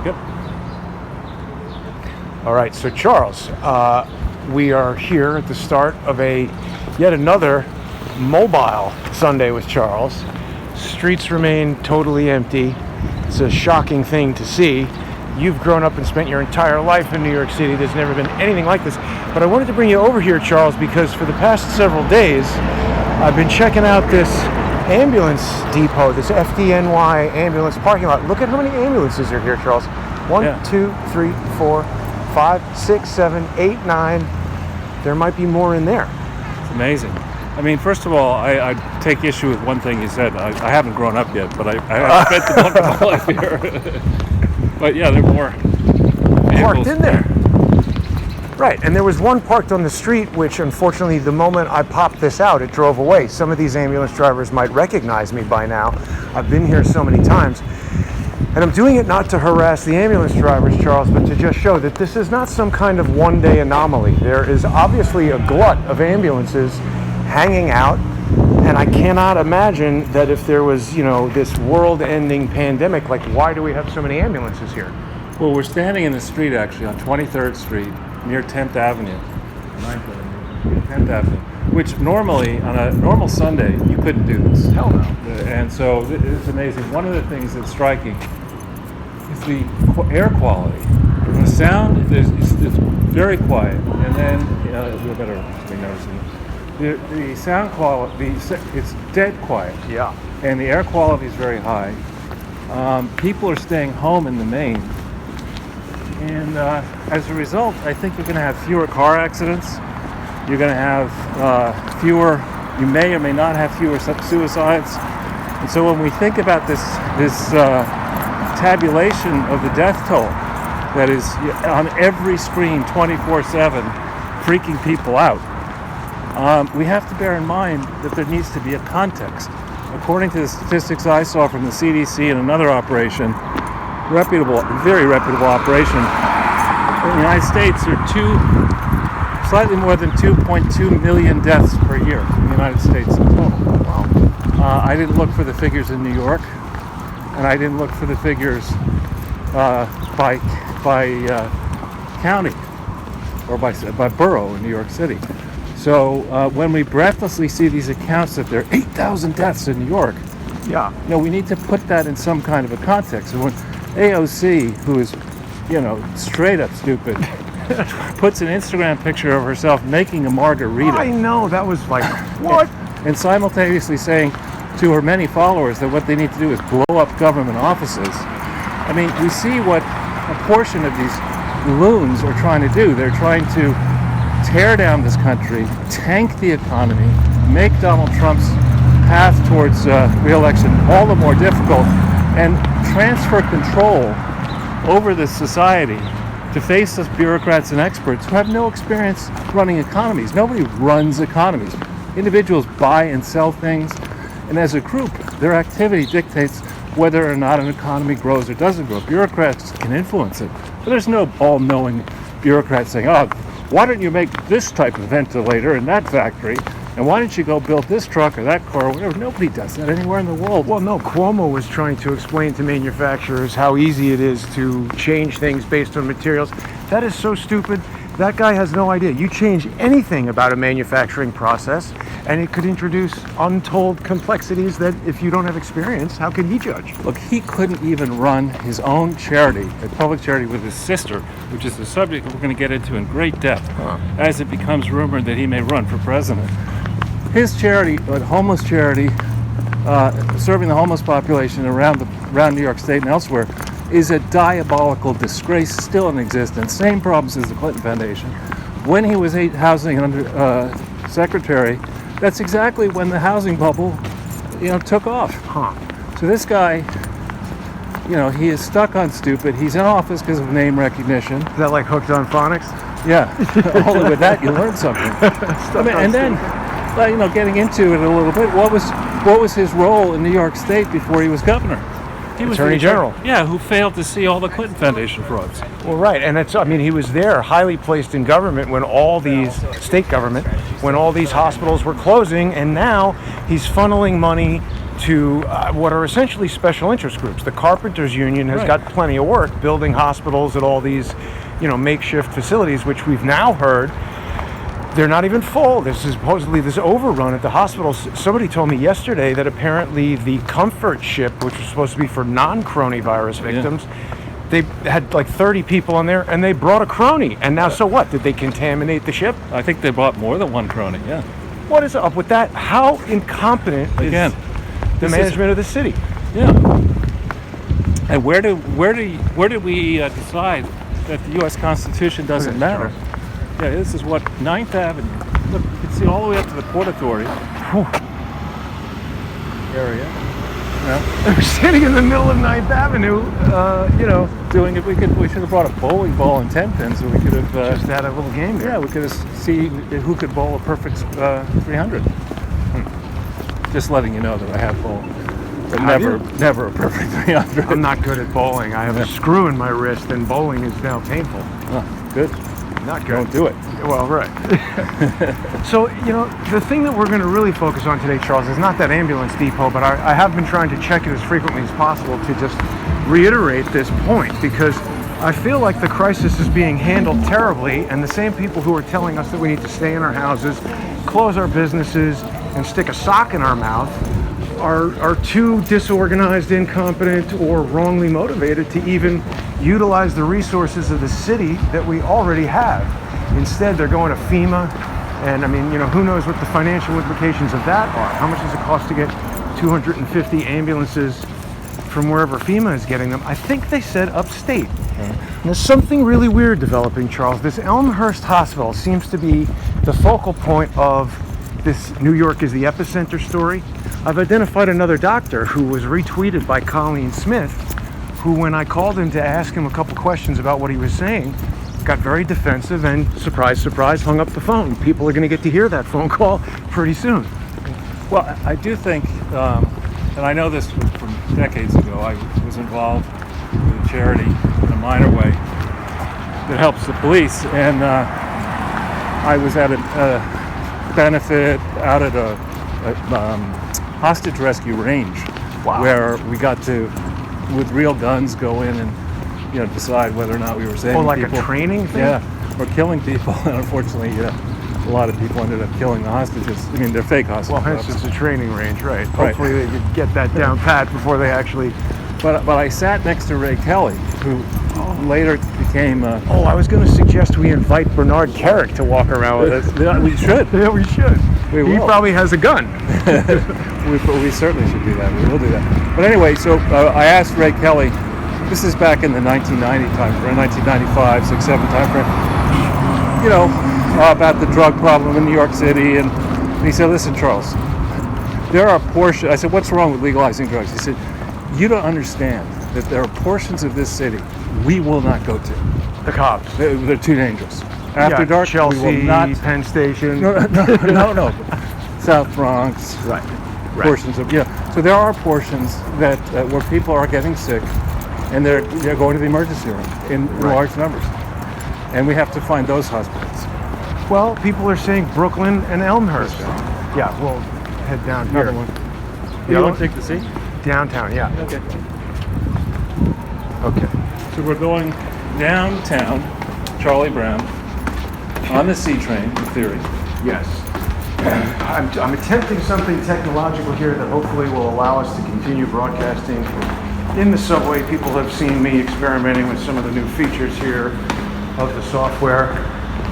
Yep. All right, so Charles, we are here at the start of yet another mobile Sunday with Charles. Streets remain totally empty. It's a shocking thing to see. You've grown up and spent your entire life in New York City. There's never been anything like this. But I wanted to bring you over here, Charles, because for the past several days, I've been checking out this ambulance depot, this FDNY ambulance parking lot. Look at how many ambulances are here, Charles. 1, 2, 3, 4, 5, 6, 7, 8, 9. There might be more in there. It's amazing. I mean, first of all, I take issue with one thing you said. I haven't grown up yet, but I spent the bulk of my life here. But yeah, there are more parked in there. Right, and there was one parked on the street, which unfortunately, the moment I popped this out, it drove away. Some of these ambulance drivers might recognize me by now. I've been here so many times. And I'm doing it not to harass the ambulance drivers, Charles, but to just show that this is not some kind of one-day anomaly. There is obviously a glut of ambulances hanging out, and I cannot imagine that if there was, this world-ending pandemic, like, why do we have so many ambulances here? Well, we're standing in the street, actually, on 23rd Street, near 10th Avenue. 9th Avenue, 10th Avenue. Which normally, on a normal Sunday, you couldn't do this. Hell no. And so it's amazing. One of the things that's striking is the air quality. The sound is very quiet, and then we better be noticing it. The sound quality, it's dead quiet. Yeah. And the air quality is very high. People are staying home in the main. And as a result, I think you're going to have fewer car accidents. You're going to have you may or may not have fewer suicides. And so when we think about this tabulation of the death toll that is on every screen 24/7 freaking people out, we have to bear in mind that there needs to be a context. According to the statistics I saw from the CDC and another operation, very reputable operation, in the United States there are slightly more than 2.2 million deaths per year in the United States in total. Wow. I didn't look for the figures in New York, and I didn't look for the figures by county or by borough in New York City. So when we breathlessly see these accounts that there are 8,000 deaths in New York, we need to put that in some kind of a context. And when AOC, who is, straight up stupid, puts an Instagram picture of herself making a margarita. I know, that was like, what? And simultaneously saying to her many followers that what they need to do is blow up government offices. I mean, we see what a portion of these loons are trying to do. They're trying to tear down this country, tank the economy, make Donald Trump's path towards re-election all the more difficult, and transfer control over this society to face us bureaucrats and experts who have no experience running economies. Nobody runs economies. Individuals buy and sell things, and as a group, their activity dictates whether or not an economy grows or doesn't grow. Bureaucrats can influence it, but there's no all-knowing bureaucrat saying, why don't you make this type of ventilator in that factory? And why don't you go build this truck or that car or whatever? Nobody does that anywhere in the world. Well, no, Cuomo was trying to explain to manufacturers how easy it is to change things based on materials. That is so stupid. That guy has no idea. You change anything about a manufacturing process, and it could introduce untold complexities that if you don't have experience, how can he judge? Look, he couldn't even run his own charity, a public charity, with his sister, which is the subject we're going to get into in great depth, as it becomes rumored that he may run for president. His charity, a homeless charity, serving the homeless population around New York State and elsewhere, is a diabolical disgrace still in existence. Same problems as the Clinton Foundation. When he was housing secretary, that's exactly when the housing bubble, took off. So this guy, he is stuck on stupid. He's in office because of name recognition. Is that like hooked on phonics? Yeah. Only with that you learn something. Getting into it a little bit, what was his role in New York State before he was governor? He was Attorney General. Yeah, who failed to see all the Clinton Foundation frauds. Well, right, and he was there, highly placed in government when all these, state government, when all these hospitals were closing, and now he's funneling money to what are essentially special interest groups. The Carpenters Union has Right. got plenty of work building hospitals at all these, makeshift facilities, which we've now heard they're not even full. There's supposedly this overrun at the hospitals. Somebody told me yesterday that apparently the Comfort ship, which was supposed to be for non-coronavirus victims, they had like 30 people on there, and they brought a crony. And now, so what? Did they contaminate the ship? I think they bought more than one crony. Yeah. What is up with that? How incompetent Again, is the management of the city? Yeah. And where do we decide that the U.S. Constitution doesn't matter? Yeah, this is what 9th Avenue. Look, you can see all the way up to the Port Authority area. We're standing in the middle of 9th Avenue. Doing it. We should have brought a bowling ball and 10 pins, so we could have Just had a little game there. Yeah, we could have see who could bowl a perfect 300. Just letting you know that I have bowled, but never a perfect 300. I'm not good at bowling. I have a screw in my wrist, and bowling is now painful. Oh, good. Not good. Don't do it. Well, right. So, the thing that we're going to really focus on today, Charles, is not that ambulance depot, but I have been trying to check it as frequently as possible to just reiterate this point, because I feel like the crisis is being handled terribly, and the same people who are telling us that we need to stay in our houses, close our businesses, and stick a sock in our mouth are too disorganized, incompetent, or wrongly motivated to even utilize the resources of the city that we already have. Instead, they're going to FEMA, and who knows what the financial implications of that are. How much does it cost to get 250 ambulances from wherever FEMA is getting them? I think they said upstate. And there's something really weird developing, Charles. This Elmhurst Hospital seems to be the focal point of this New York is the epicenter story. I've identified another doctor who was retweeted by Colleen Smith, who, when I called him to ask him a couple questions about what he was saying, got very defensive and, surprise, surprise, hung up the phone. People are going to get to hear that phone call pretty soon. Well, I do think, and I know this from decades ago, I was involved with a charity in a minor way that helps the police, and I was at a benefit out at a hostage rescue range. Wow. Where we got to, with real guns, go in and decide whether or not we were saving like people. A training thing? Yeah, or killing people. And unfortunately, a lot of people ended up killing the hostages. I mean, they're fake hostages. Well, hence it's a training range, right? Hopefully they could get that down pat before they actually... But I sat next to Ray Kelly, who later became... I was going to suggest we invite Bernard Carrick to walk around with us. We should. Yeah, we should. He probably has a gun. we certainly should do that. We will do that. But anyway, so I asked Ray Kelly, this is back in the 1990 time frame, 1995, 6, 7 time frame, about the drug problem in New York City. And he said, listen, Charles, there are portions... I said, what's wrong with legalizing drugs? He said, you don't understand that there are portions of this city we will not go to. The cops. They're too dangerous. After dark, Chelsea, we will not... Penn Station. No. South Bronx. Right. Portions of... So there are portions that where people are getting sick, and they're going to the emergency room in large numbers. And we have to find those hospitals. Well, people are saying Brooklyn and Elmhurst. Yeah, we'll head down here. Another one. You want to take the seat? Downtown, yeah. Okay. So we're going downtown, Charlie Brown, on the C train, in theory. Yes. And I'm attempting something technological here that hopefully will allow us to continue broadcasting in the subway. People have seen me experimenting with some of the new features here of the software,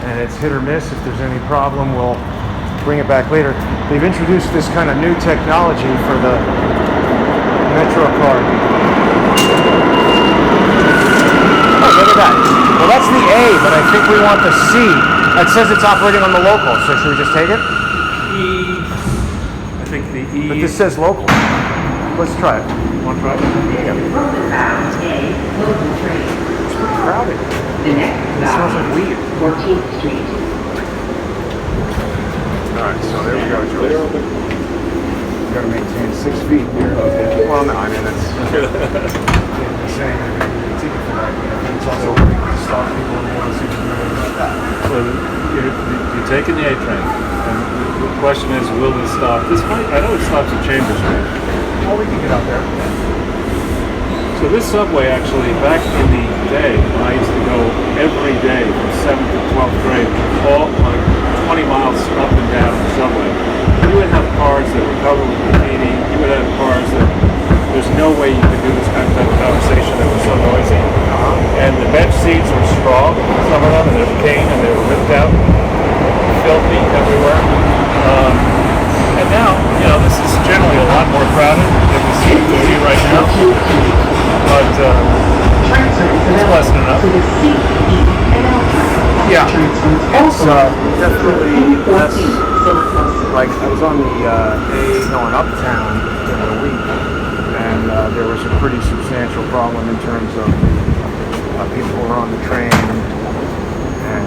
and it's hit or miss. If there's any problem, we'll bring it back later. They've introduced this kind of new technology for the Metro card. Oh, look at that. Well, that's the A, but I think we want the C. It says it's operating on the local, so should we just take it? E. I think the E. But this says local. Let's try it. Want to try it? Yeah. It's pretty crowded. It smells like weed. 14th Street. Alright, so there we go, George. We gotta maintain 6 feet here. Well, no, I mean, that's... saying they're going to give you a ticket for that. It's also going to stop people and want to see what you're doing about that. So you're taking the A train, and the question is, will this stop? I know it stops at Chambers Street. Well, we can get out there. So this subway actually, back in the day, when I used to go every day from 7th to 12th grade, all like 20 miles up and down the subway, you would have cars that were covered with graffiti. You would have cars that there's no way you could do this kind of conversation that was so noisy. And the bench seats were straw, some of them, and they were cane, and they were ripped out, filthy everywhere. And now, this is generally a lot more crowded than we see right now. But it's pleasant enough. Yeah, it's definitely less. Like I was on the A going uptown during the week, and there was a pretty substantial problem in terms of people who were on the train. And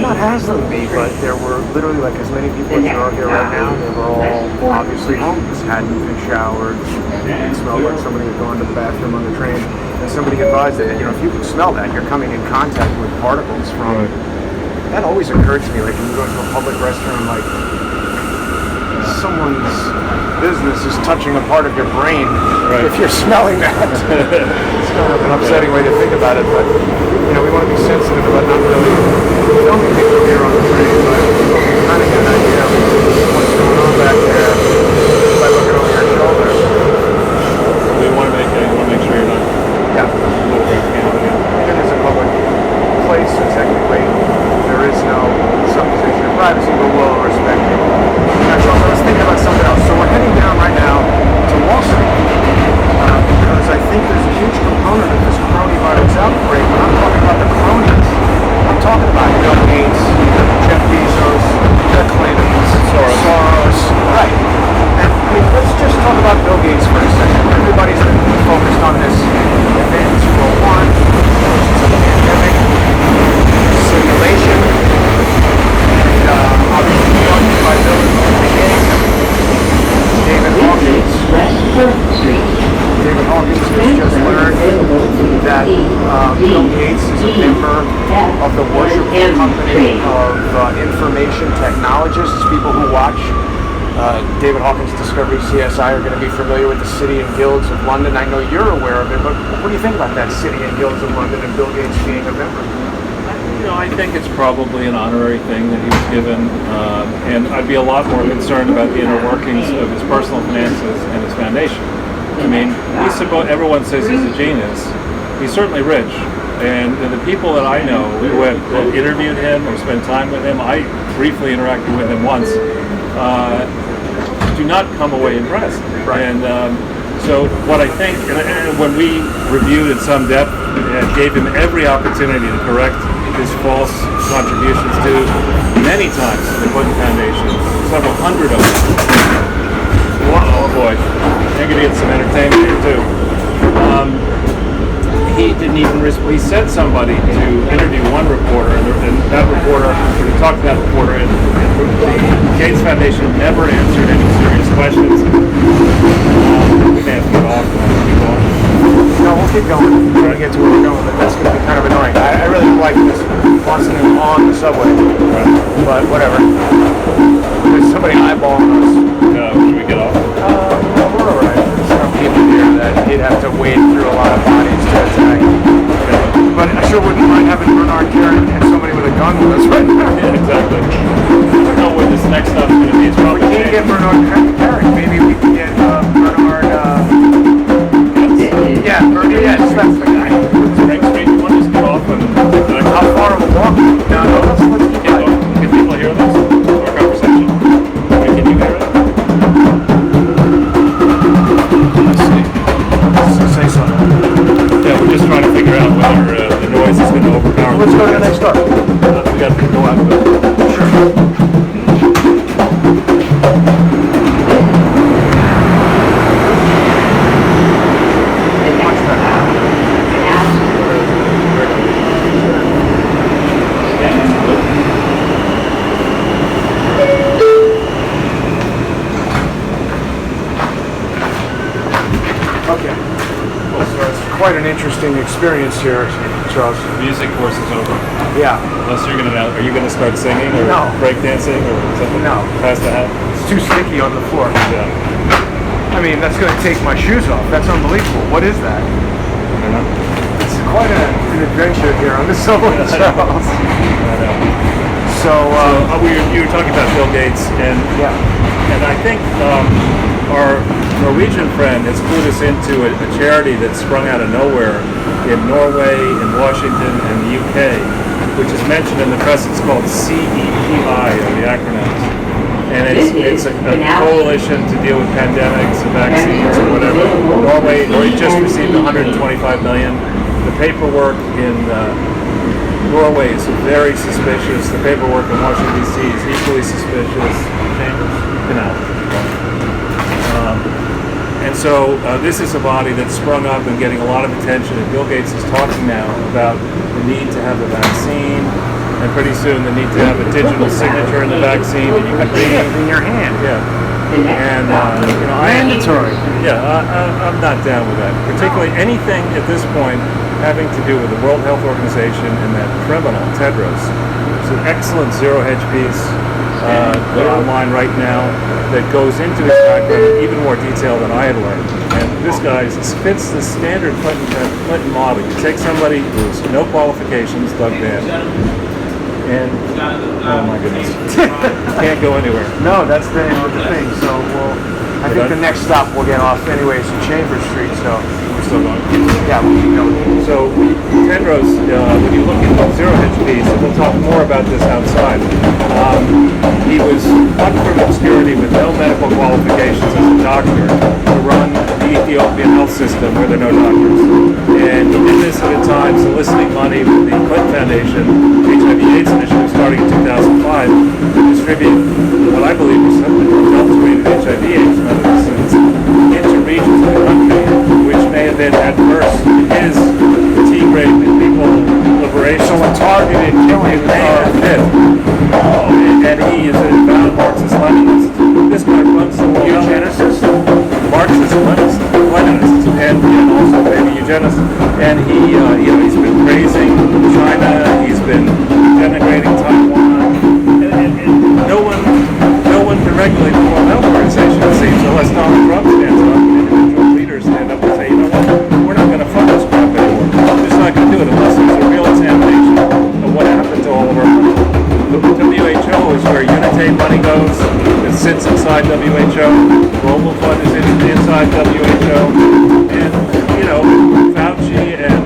not hassling me, but there were literally like as many people as there are here right now. They were all obviously homeless, hadn't been showered, it smelled like somebody had gone to the bathroom on the train. And somebody advised that, if you can smell that, you're coming in contact with particles from. That always occurred to me, like when you go into a public restroom, like someone's business is touching a part of your brain. If you're smelling that, it's kind of an upsetting way to think about it. But we want to be sensitive about not really filming people here on the train, but kind of get an idea of what's going on back there by looking over your shoulder. We want to make sure you're not. Yeah. It is a public place, so technically there is no supposition of privacy, but we'll respect it. So I was thinking about something else. So we're heading down right now to Wall Street because I think there's a huge component of this coronavirus outbreak. When I'm talking about the cronies, I'm talking about Bill Gates, Jeff Bezos, Bill Clinton, Soros. Right. And let's just talk about Bill Gates for a second. Everybody's been focused on this event 201, which is a pandemic simulation, and obviously funded by Bill Gates. David Hawkins has just learned that Bill Gates is a member of the worshipful company of information technologists. People who watch David Hawkins' Discovery CSI are going to be familiar with the City and Guilds of London. I know you're aware of it, but what do you think about that City and Guilds of London and Bill Gates being a member? I think it's probably an honorary thing that he was given, and I'd be a lot more concerned about the inner workings of his personal finances and his foundation. I mean, everyone says he's a genius. He's certainly rich, and the people that I know who have interviewed him or spent time with him, I briefly interacted with him once, do not come away impressed. Right. And so what I think, and when we reviewed in some depth, gave him every opportunity to correct his false contributions to many times to the Clinton Foundation, several hundred of them. Oh boy, I'm going to get some entertainment here too. He didn't even he sent somebody to interview one reporter, and that reporter, he talked to that reporter, and the Gates Foundation never answered any serious questions. We may have to get off. No, we'll keep going. We're going to get to where we're going, but that's going to be kind of annoying. I really don't like this Boston on the subway, but whatever. There's somebody eyeballing us. Should we get off? No, we're all right. There's some people here that he'd have to wade through a lot of bodies to attack. But I sure wouldn't mind having Bernard Carrick and somebody with a gun with us right now. Yeah, exactly. I don't know where this next stop's going to be. It's probably we can't get Bernard Carrick. Maybe we can get Bernard. Yeah, Bernard. Yes, that's the guy. Frank Street, you want to just get off and how far of a walk? No, let's keep going. Can people hear this? Our conversation? Can you hear it? Let's see. Say something. Yeah, we're just trying to figure out whether the noise is going to overpower. Let's go to the next stop. We got to go out of it. Sure. quite an interesting experience here, Charles. Music course is over. Yeah. Unless are you gonna start singing or No. breakdancing or something? No. Pass the hat. It's too sticky on the floor. Yeah. I mean, that's going to take my shoes off. That's unbelievable. What is that? I don't know. It's quite an adventure here on the subway, Charles. I know. So, you were talking about Bill Gates, and I think our Norwegian friend has clued us into a charity that sprung out of nowhere in Norway, in Washington, and the UK, which is mentioned in the press. It's called CEPI, or the acronyms. And it's a coalition to deal with pandemics and vaccines or whatever. Norway just received 125 million. The paperwork in Norway is very suspicious. The paperwork in Washington D.C. is equally suspicious. And so this is a body that's sprung up and getting a lot of attention. And Bill Gates is talking now about the need to have a vaccine. And pretty soon the need to have a digital signature in the vaccine that you can read in your hand. Yeah. And mandatory. I'm not down with that. Particularly anything at this point having to do with the World Health Organization and that criminal Tedros. There's an excellent Zero Hedge piece online right now that goes into his background in even more detail than I had learned. And this guy fits the standard Clinton model. You take somebody who's no qualifications, Doug Van, and oh my goodness, can't go anywhere. No, that's the end of the thing. So I think the next stop we'll get off anyway is Chambers Street. So we're still going. Yeah, we'll keep going. So Tedros, when you look at the Zero Hedge piece, and we'll talk more about this outside. He was plucked from obscurity with no medical qualifications as a doctor to run the Ethiopian health system where there are no doctors. And he did this at a time soliciting money with the Clinton Foundation, HIV/AIDS initiative starting in 2005, to distribute what I believe was adulterated HIV/AIDS medicines into regions of the country which may have been adverse to his T-grade people liberation. So a targeted killing. It may have been. And he is a devout Marxist-Leninist. This guy runs the world. Eugenicist? Marxist-Leninist, and also maybe eugenist. And he's been praising China. He's been denigrating Taiwan. And no one can regulate the World Health Organization, it seems, unless Donald Trump stands up and individual leaders stand up and say, you know what, we're not going to fund this crap anymore. We're just not going to do it unless there's a real examination of what happened to all of our money. The WHO is where Unitaid money goes. It sits inside WHO. Global Fund is inside WHO. And, Fauci and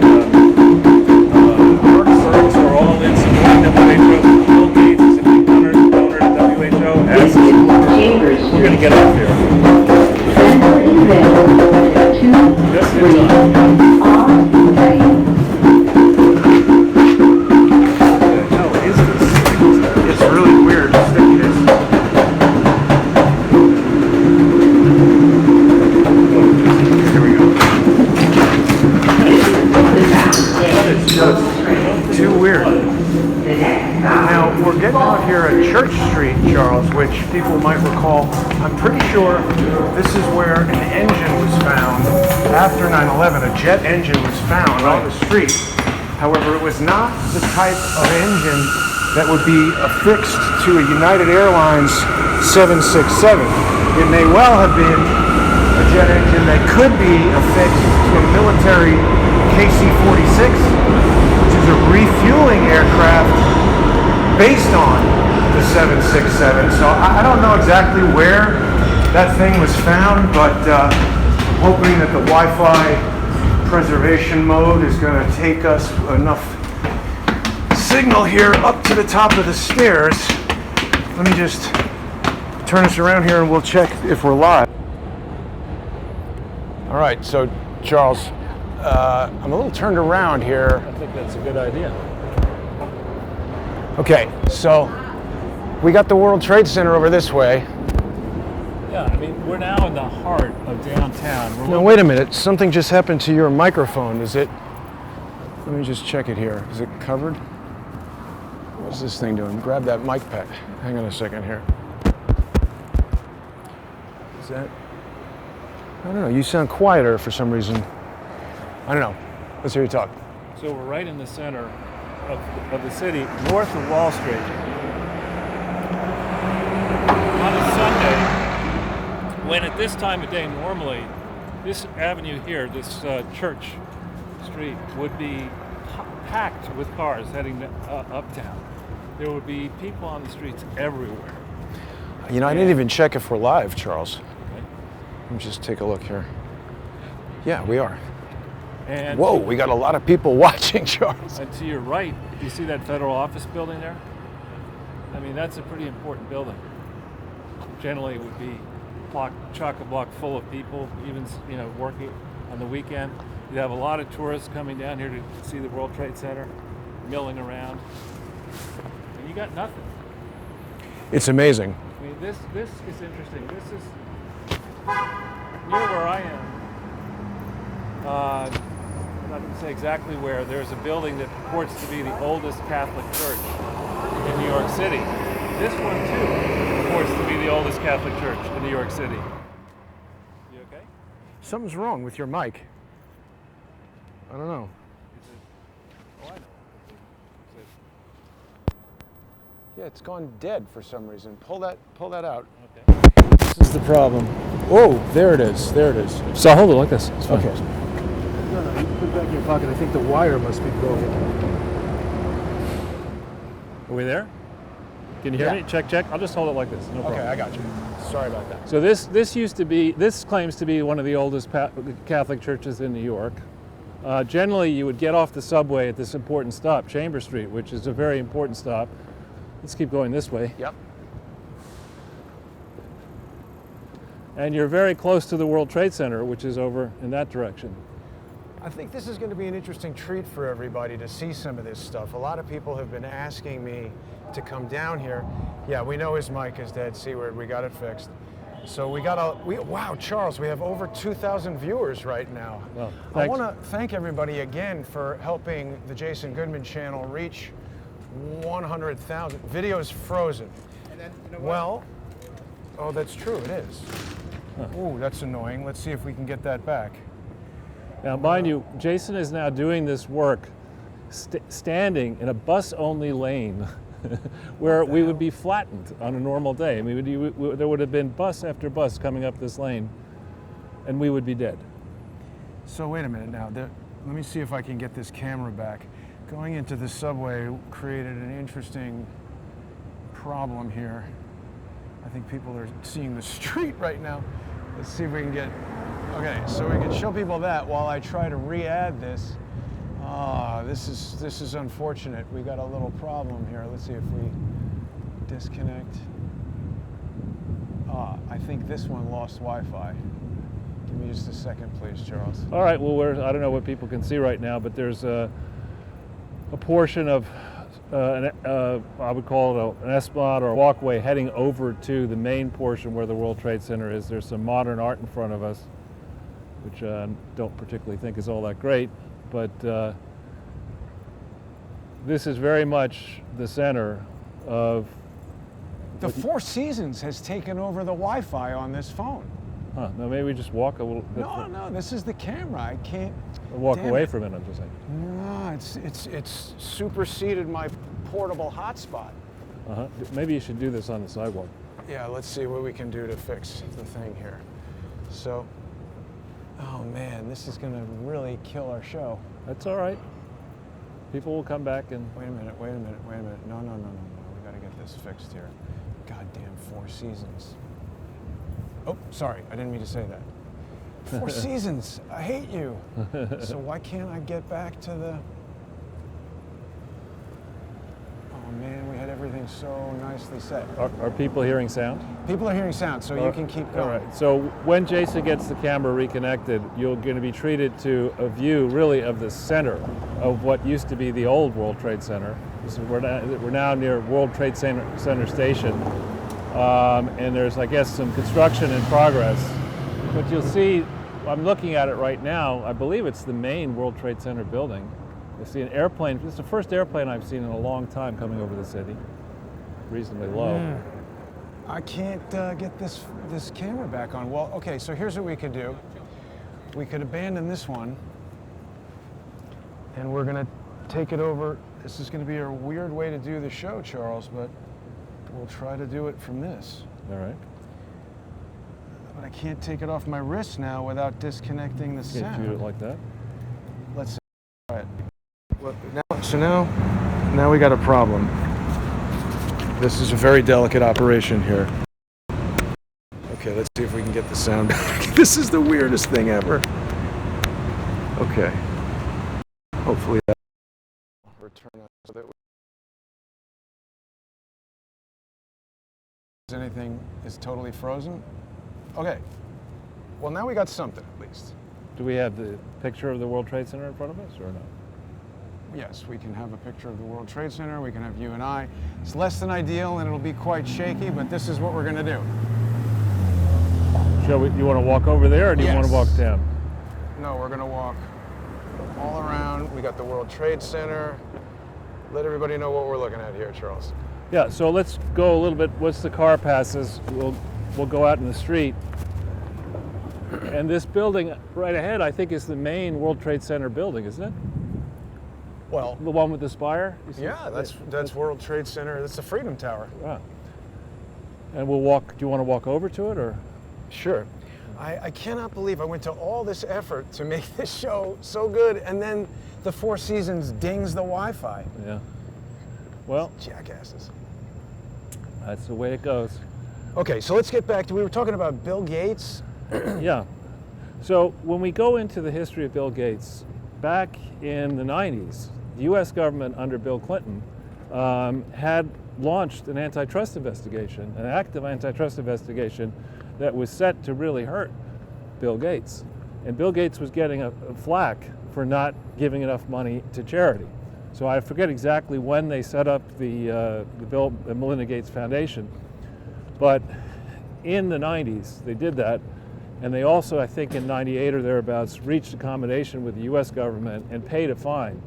Merck's are all in support of WHO. Bill Gates is a big donor to WHO. We're going to get off here. Just in time. Really weird stickiness. Here we go. It's just too weird. Now, we're getting out here at Church Street, Charles, which people might recall. I'm pretty sure this is where an engine was found after 9/11. A jet engine was found on the street. However, it was not the type of engine that would be affixed to a United Airlines 767. It may well have been a jet engine that could be affixed to a military KC-46, which is a refueling aircraft based on the 767. So I don't know exactly where that thing was found, but I'm hoping that the Wi-Fi preservation mode is going to take us enough signal here up to the top of the stairs. Let me just turn us around here and we'll check if we're live. All right, so Charles, I'm a little turned around here. I think that's a good idea. Okay, so we got the World Trade Center over this way. Yeah, I mean, we're now in the heart of downtown. Now, wait a minute. Something just happened to your microphone. Is it? Let me just check it here. Is it covered? What's this thing doing? Grab that mic pad. Hang on a second here. Is that? I don't know. You sound quieter for some reason. I don't know. Let's hear you talk. So we're right in the center of the city, north of Wall Street. On a Sunday, when at this time of day normally, this avenue here, this Church Street, would be packed with cars heading uptown. There would be people on the streets everywhere. You know, I didn't even check if we're live, Charles. Okay. Let me just take a look here. Yeah, we are. And whoa, we got a lot of people watching, Charles. And to your right, do you see that federal office building there? I mean, that's a pretty important building. Generally, it would be chock-a-block full of people, even working on the weekend. You'd have a lot of tourists coming down here to see the World Trade Center, milling around, and you got nothing. It's amazing. I mean, this is interesting. This is near where I am. I'm not going to say exactly where. There's a building that purports to be the oldest Catholic church in New York City. This one too purports to be the oldest Catholic church in New York City. You okay? Something's wrong with your mic. I don't know. Oh, I know. Yeah, it's gone dead for some reason. Pull that out. Okay. This is the problem. Oh, there it is. There it is. So hold it like this. It's fine. Okay. No, you put it back in your pocket. I think the wire must be broken. Are we there? Can you hear me? Check. I'll just hold it like this. No problem. Okay, I got you. Sorry about that. So this claims to be one of the oldest Catholic churches in New York. Generally, you would get off the subway at this important stop, Chamber Street, which is a very important stop. Let's keep going this way. Yep. And you're very close to the World Trade Center, which is over in that direction. I think this is going to be an interesting treat for everybody to see some of this stuff. A lot of people have been asking me to come down here. Yeah, we know his mic is dead, Seaward. We got it fixed. So wow, Charles, we have over 2,000 viewers right now. Well, I want to thank everybody again for helping the Jason Goodman channel reach 100,000. Video's frozen. And then, you know what? Well, oh, that's true, it is. Huh. Ooh, that's annoying. Let's see if we can get that back. Now, mind you, Jason is now doing this work standing in a bus-only lane where we would be flattened on a normal day. I mean, there would have been bus after bus coming up this lane, and we would be dead. So wait a minute now. Let me see if I can get this camera back. Going into the subway created an interesting problem here. I think people are seeing the street right now. Let's see if we can get... Okay, so we can show people that while I try to re-add this. This is unfortunate. We got a little problem here. Let's see if we disconnect. I think this one lost Wi-Fi. Give me just a second, please, Charles. All right, well, I don't know what people can see right now, but there's a portion of, I would call it an esplanade or a walkway heading over to the main portion where the World Trade Center is. There's some modern art in front of us, which I don't particularly think is all that great, but this is very much the center of... The Four Seasons has taken over the Wi-Fi on this phone. Huh, no, maybe we just walk a little bit. No, this is the camera. I can't... Walk away from it, I'm just saying. No, it's superseded my portable hotspot. Uh-huh. Maybe you should do this on the sidewalk. Yeah, let's see what we can do to fix the thing here. So, oh man, this is gonna really kill our show. That's all right. People will come back and... Wait a minute. No. We gotta get this fixed here. Goddamn Four Seasons. Oh, sorry, I didn't mean to say that. Four Seasons, I hate you. So why can't I get back to the... Oh man, we had everything so nicely set. Are people hearing sound? People are hearing sound, so you can keep going. All right, so when Jason gets the camera reconnected, you're going to be treated to a view really of the center of what used to be the old World Trade Center. We're now near World Trade Center Station. And there's, I guess, some construction in progress. But you'll see, I'm looking at it right now, I believe it's the main World Trade Center building. You see an airplane, it's the first airplane I've seen in a long time coming over the city. Reasonably low. I can't get this camera back on. Well, okay, so here's what we could do. We could abandon this one and we're gonna take it over. This is gonna be a weird way to do the show, Charles, but we'll try to do it from this. All right. But I can't take it off my wrist now without disconnecting the Can't sound. do it like that. Let's try it. Now we got a problem. This is a very delicate operation here. Okay, let's see if we can get the sound back. This is the weirdest thing ever. Okay. Hopefully that will return so that anything is totally frozen. Okay. Well, now we got something at least. Do we have the picture of the World Trade Center in front of us, or no? Yes, we can have a picture of the World Trade Center. We can have you and I. It's less than ideal, and it'll be quite shaky, but this is what we're going to do. Shall we? You want to walk over there, or do you want to walk down? No, we're going to walk all around. We got the World Trade Center. Let everybody know what we're looking at here, Charles. Yeah. So let's go a little bit. Once the car passes, we'll go out in the street. And this building right ahead, I think, is the main World Trade Center building, isn't it? Well, The one with the spire? You see? yeah, that's World Trade Center. That's the Freedom Tower. Wow. And we'll walk. Do you want to walk over to it, or? Sure. I cannot believe I went to all this effort to make this show so good, and then the Four Seasons dings the Wi-Fi. Yeah. Well, Jackasses. that's the way it goes. Okay, so let's get back to, we were talking about Bill Gates. Yeah. So when we go into the history of Bill Gates, back in the 90s, the U.S. government under Bill Clinton had launched an antitrust investigation, an active antitrust investigation that was set to really hurt Bill Gates. And Bill Gates was getting a flack for not giving enough money to charity. So I forget exactly when they set up the Bill and Melinda Gates Foundation, but in the 90s they did that. And they also, I think in 98 or thereabouts, reached a combination with the U.S. government and paid a fine.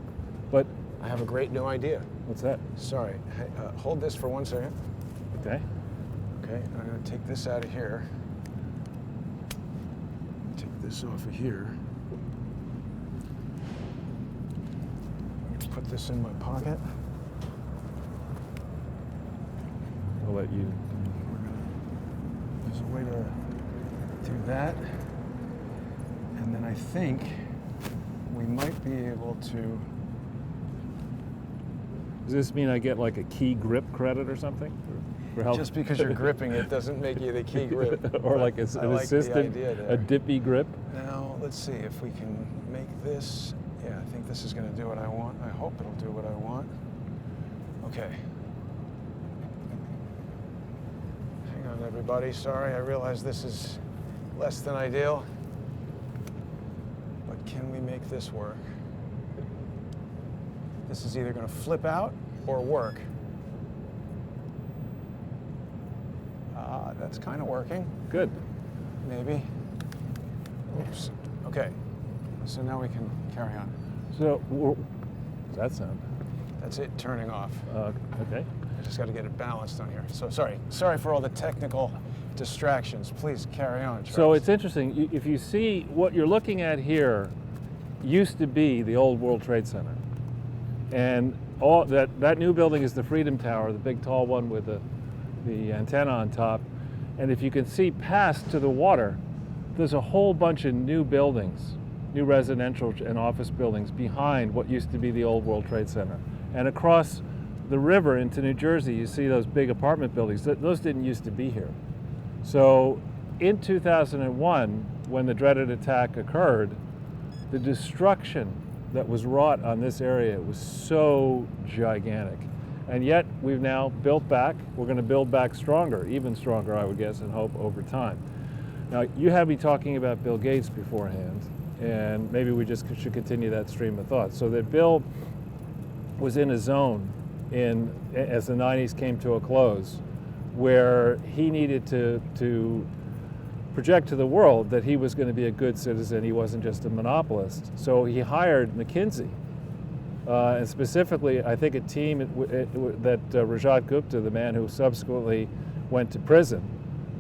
But I have a great new idea. what's that? Sorry, hey, hold this for 1 second. Okay. Okay, I'm gonna take this out of here. Take this off of here. Put this in my pocket. I'll let you. There's a way to do that. And then I think we might be able to. Does this mean I get like a key grip credit or something? For help? Just because you're gripping it doesn't make you the key grip. Or like an I like the assistant, idea there. a dippy grip? Now, let's see if we can make this. Yeah, I think this is going to do what I want. I hope it'll do what I want. Okay. Hang on, everybody. Sorry, I realize this is less than ideal. But can we make this work? This is either going to flip out or work. That's kind of working. Good. Maybe. Oops. Okay. So now we can carry on. So, what's that sound? That's it turning off. Okay. I just got to get it balanced on here. So sorry for all the technical distractions. Please carry on, Charles. So it's interesting. If you see what you're looking at here, used to be the old World Trade Center, and all that new building is the Freedom Tower, the big tall one with the antenna on top. And if you can see past to the water, there's a whole bunch of new buildings, new residential and office buildings behind what used to be the old World Trade Center. And across the river into New Jersey, you see those big apartment buildings. Those didn't used to be here. So in 2001, when the dreaded attack occurred, the destruction that was wrought on this area was so gigantic. And yet we've now built back. We're going to build back stronger, even stronger, I would guess, and hope over time. Now, you had me talking about Bill Gates beforehand, and maybe we just should continue that stream of thought. So that Bill was in a zone as the 90s came to a close, where he needed to project to the world that he was going to be a good citizen. He wasn't just a monopolist. So he hired McKinsey. And specifically, I think a team that Rajat Gupta, the man who subsequently went to prison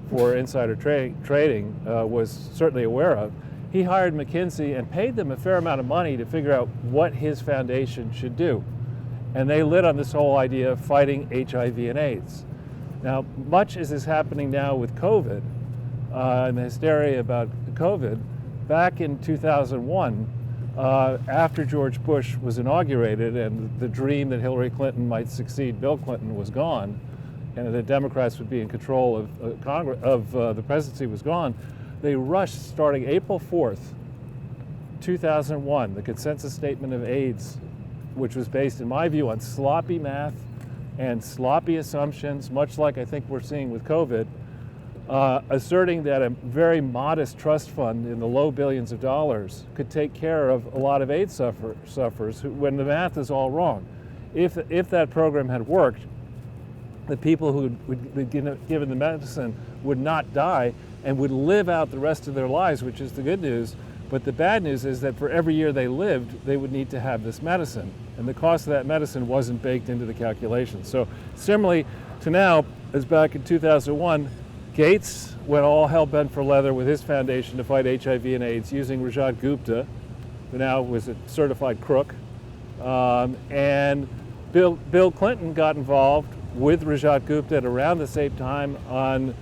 for insider trading, was certainly aware of. he hired McKinsey and paid them a fair amount of money to figure out what his foundation should do. And they lit on this whole idea of fighting HIV and AIDS. Now, much as is happening now with COVID, and the hysteria about COVID, back in 2001, after George Bush was inaugurated and the dream that Hillary Clinton might succeed Bill Clinton was gone, and the Democrats would be in control of Congress, the presidency was gone, they rushed, starting April 4th, 2001, the consensus statement of AIDS, which was based, in my view, on sloppy math and sloppy assumptions, much like I think we're seeing with COVID, asserting that a very modest trust fund in the low billions of dollars could take care of a lot of AIDS sufferers when the math is all wrong. If that program had worked, the people who would be given the medicine would not die and would live out the rest of their lives, which is the good news. But the bad news is that for every year they lived, they would need to have this medicine. And the cost of that medicine wasn't baked into the calculation. So similarly to now, as back in 2001, Gates went all hell bent for leather with his foundation to fight HIV and AIDS using Rajat Gupta, who now was a certified crook. And Bill Clinton got involved with Rajat Gupta at around the same time on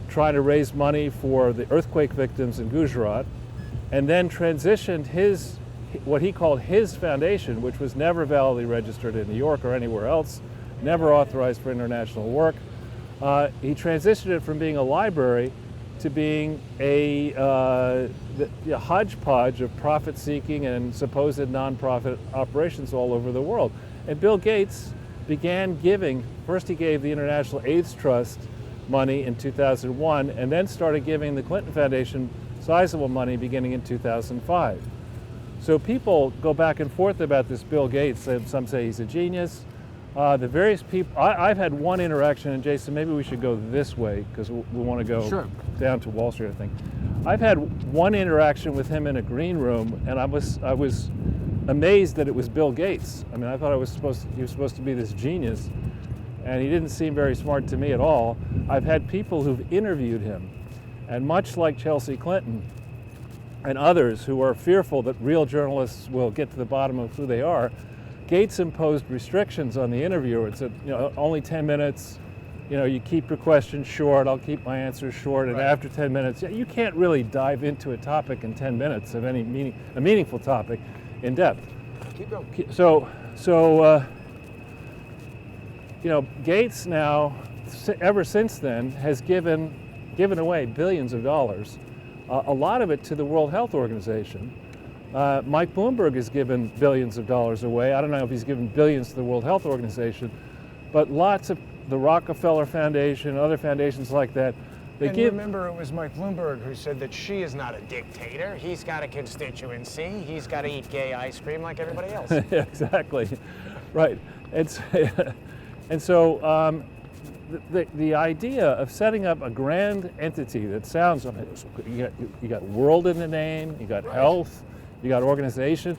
trying to raise money for the earthquake victims in Gujarat, and then transitioned what he called his foundation, which was never validly registered in New York or anywhere else, never authorized for international work. He transitioned it from being a library to being a hodgepodge of profit-seeking and supposed nonprofit operations all over the world. And Bill Gates began giving, first he gave the International AIDS Trust money in 2001, and then started giving the Clinton Foundation sizable money beginning in 2005. So people go back and forth about this Bill Gates. Some say he's a genius. The various people, I've had one interaction, and Jason, maybe we should go this way because we want to go down to Wall Street, I think. I've had one interaction with him in a green room, and I was amazed that it was Bill Gates. I mean, I thought he was supposed to be this genius, and he didn't seem very smart to me at all. I've had people who've interviewed him, and much like Chelsea Clinton and others who are fearful that real journalists will get to the bottom of who they are, Gates imposed restrictions on the interviewer. It said, only 10 minutes, you keep your questions short, I'll keep my answers short, and after 10 minutes, you can't really dive into a topic in 10 minutes of any meaningful topic in depth. Keep going. Gates now, ever since then, has given away billions of dollars, a lot of it to the World Health Organization. Mike Bloomberg has given billions of dollars away. I don't know if he's given billions to the World Health Organization, but lots of the Rockefeller Foundation, other foundations like that, remember, it was Mike Bloomberg who said that she is not a dictator. He's got a constituency. He's got to eat gay ice cream like everybody else. Exactly, right. And so the idea of setting up a grand entity that sounds, you got world in the name, you got health, you got organization.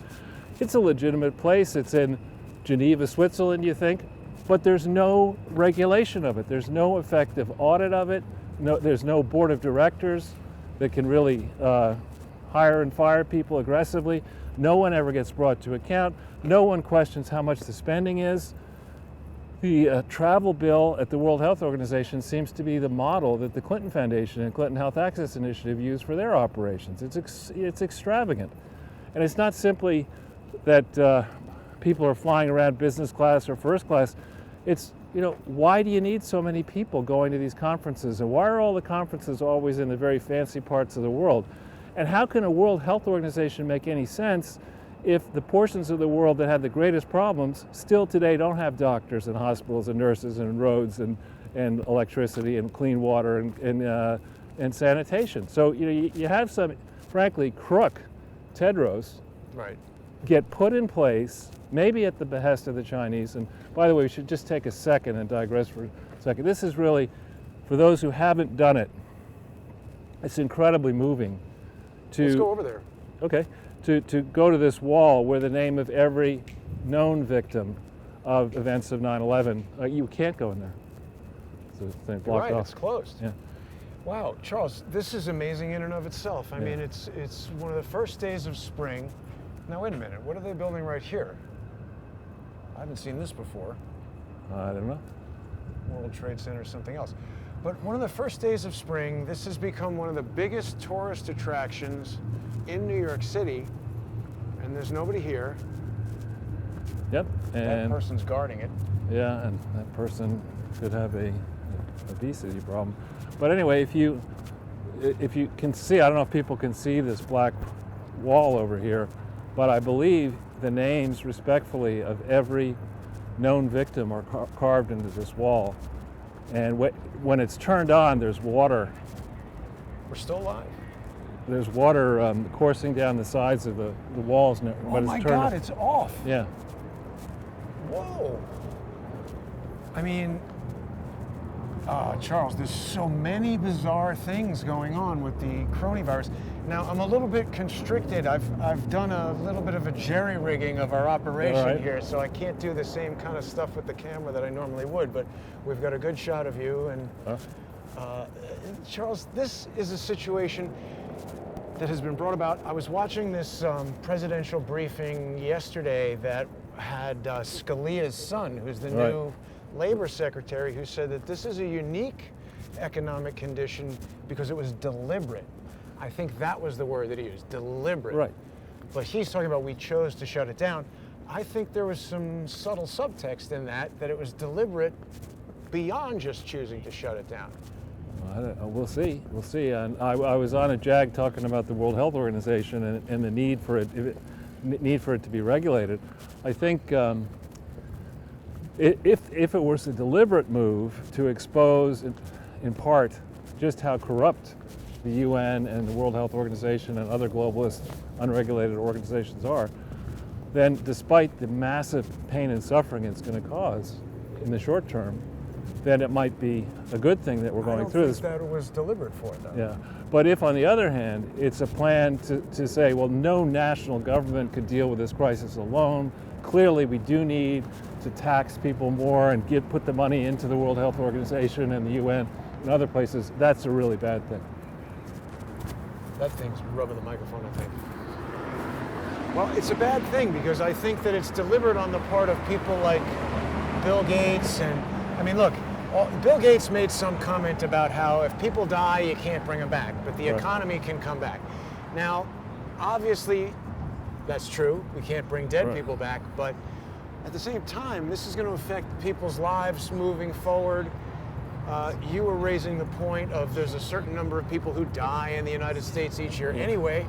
It's a legitimate place. It's in Geneva, Switzerland, you think, but there's no regulation of it. There's no effective audit of it. There's no board of directors that can really hire and fire people aggressively. No one ever gets brought to account. No one questions how much the spending is. The travel bill at the World Health Organization seems to be the model that the Clinton Foundation and Clinton Health Access Initiative use for their operations. It's extravagant. And it's not simply that people are flying around business class or first class. It's, why do you need so many people going to these conferences? And why are all the conferences always in the very fancy parts of the world? And how can a World Health Organization make any sense if the portions of the world that have the greatest problems still today don't have doctors and hospitals and nurses and roads and electricity and clean water and sanitation? So you have some, frankly, crook Tedros get put in place, maybe at the behest of the Chinese. And by the way, we should just take a second and digress for a second. This is really, for those who haven't done it, it's incredibly moving to... Let's go over there. Okay. To go to this wall where the name of every known victim of events of 9/11, you can't go in there. So it's blocked off. It's closed. Yeah. Wow, Charles, this is amazing in and of itself. I Yeah. mean, it's one of the first days of spring. Now, wait a minute. What are they building right here? I haven't seen this before. I don't know. World Trade Center or something else. But one of the first days of spring, this has become one of the biggest tourist attractions in New York City, and there's nobody here. Yep. That And person's guarding it. yeah, and that person could have a obesity problem. But anyway, if you can see, I don't know if people can see this black wall over here, but I believe the names, respectfully, of every known victim are carved into this wall. And when it's turned on, there's water. We're still alive. There's water coursing down the sides of the walls. Oh my God, it's off. Yeah. Whoa. I mean, Charles, there's so many bizarre things going on with the coronavirus. Now, I'm a little bit constricted. I've done a little bit of a jerry-rigging of our operation right. here, so I can't do the same kind of stuff with the camera that I normally would, but we've got a good shot of you. And Charles, this is a situation that has been brought about. I was watching this presidential briefing yesterday that had Scalia's son, who's the Right. new Labor Secretary, who said that this is a unique economic condition because it was deliberate. I think that was the word that he used, deliberate. Right. But he's talking about we chose to shut it down. I think there was some subtle subtext in that it was deliberate beyond just choosing to shut it down. We'll see. We'll see. And I was on a JAG talking about the World Health Organization and the need for it to be regulated. I think if it was a deliberate move to expose, in part, just how corrupt the UN and the World Health Organization and other globalist, unregulated organizations are, then despite the massive pain and suffering it's going to cause in the short term, then it might be a good thing that we're going through this. I don't think that it was deliberate for it, though. Yeah, but if on the other hand, it's a plan to say, well, no national government could deal with this crisis alone. Clearly, we do need to tax people more and put the money into the World Health Organization and the UN and other places. That's a really bad thing. That thing's rubbing the microphone, I think. Well, it's a bad thing because I think that it's deliberate on the part of people like Bill Gates. And I mean, look, Bill Gates made some comment about how if people die, you can't bring them back, but the economy can come back. Now, obviously, that's true. We can't bring dead people back, but at the same time, this is going to affect people's lives moving forward. You were raising the point of there's a certain number of people who die in the United States each year anyway.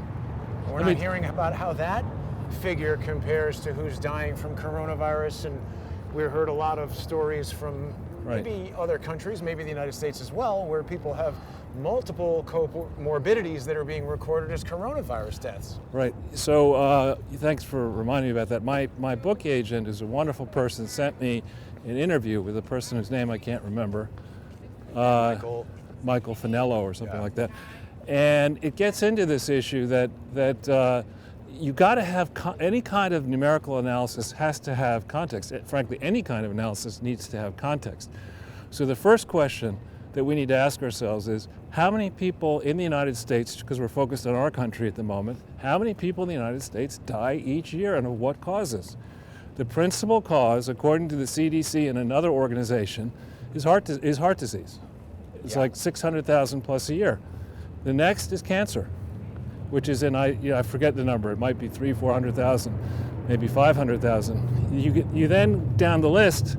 We're not hearing about how that figure compares to who's dying from coronavirus, and we heard a lot of stories from maybe other countries, maybe the United States as well, where people have multiple comorbidities that are being recorded as coronavirus deaths. Right. So thanks for reminding me about that. My book agent is a wonderful person, sent me an interview with a person whose name I can't remember. Michael Finello or something like that. And it gets into this issue that you got to have any kind of numerical analysis has to have context. Frankly, any kind of analysis needs to have context. So the first question that we need to ask ourselves is, how many people in the United States, because we're focused on our country at the moment, how many people in the United States die each year and of what causes? The principal cause, according to the CDC and another organization, is heart disease. It's like 600,000 plus a year. The next is cancer, which is I forget the number. It might be 400,000, maybe 500,000. You then down the list,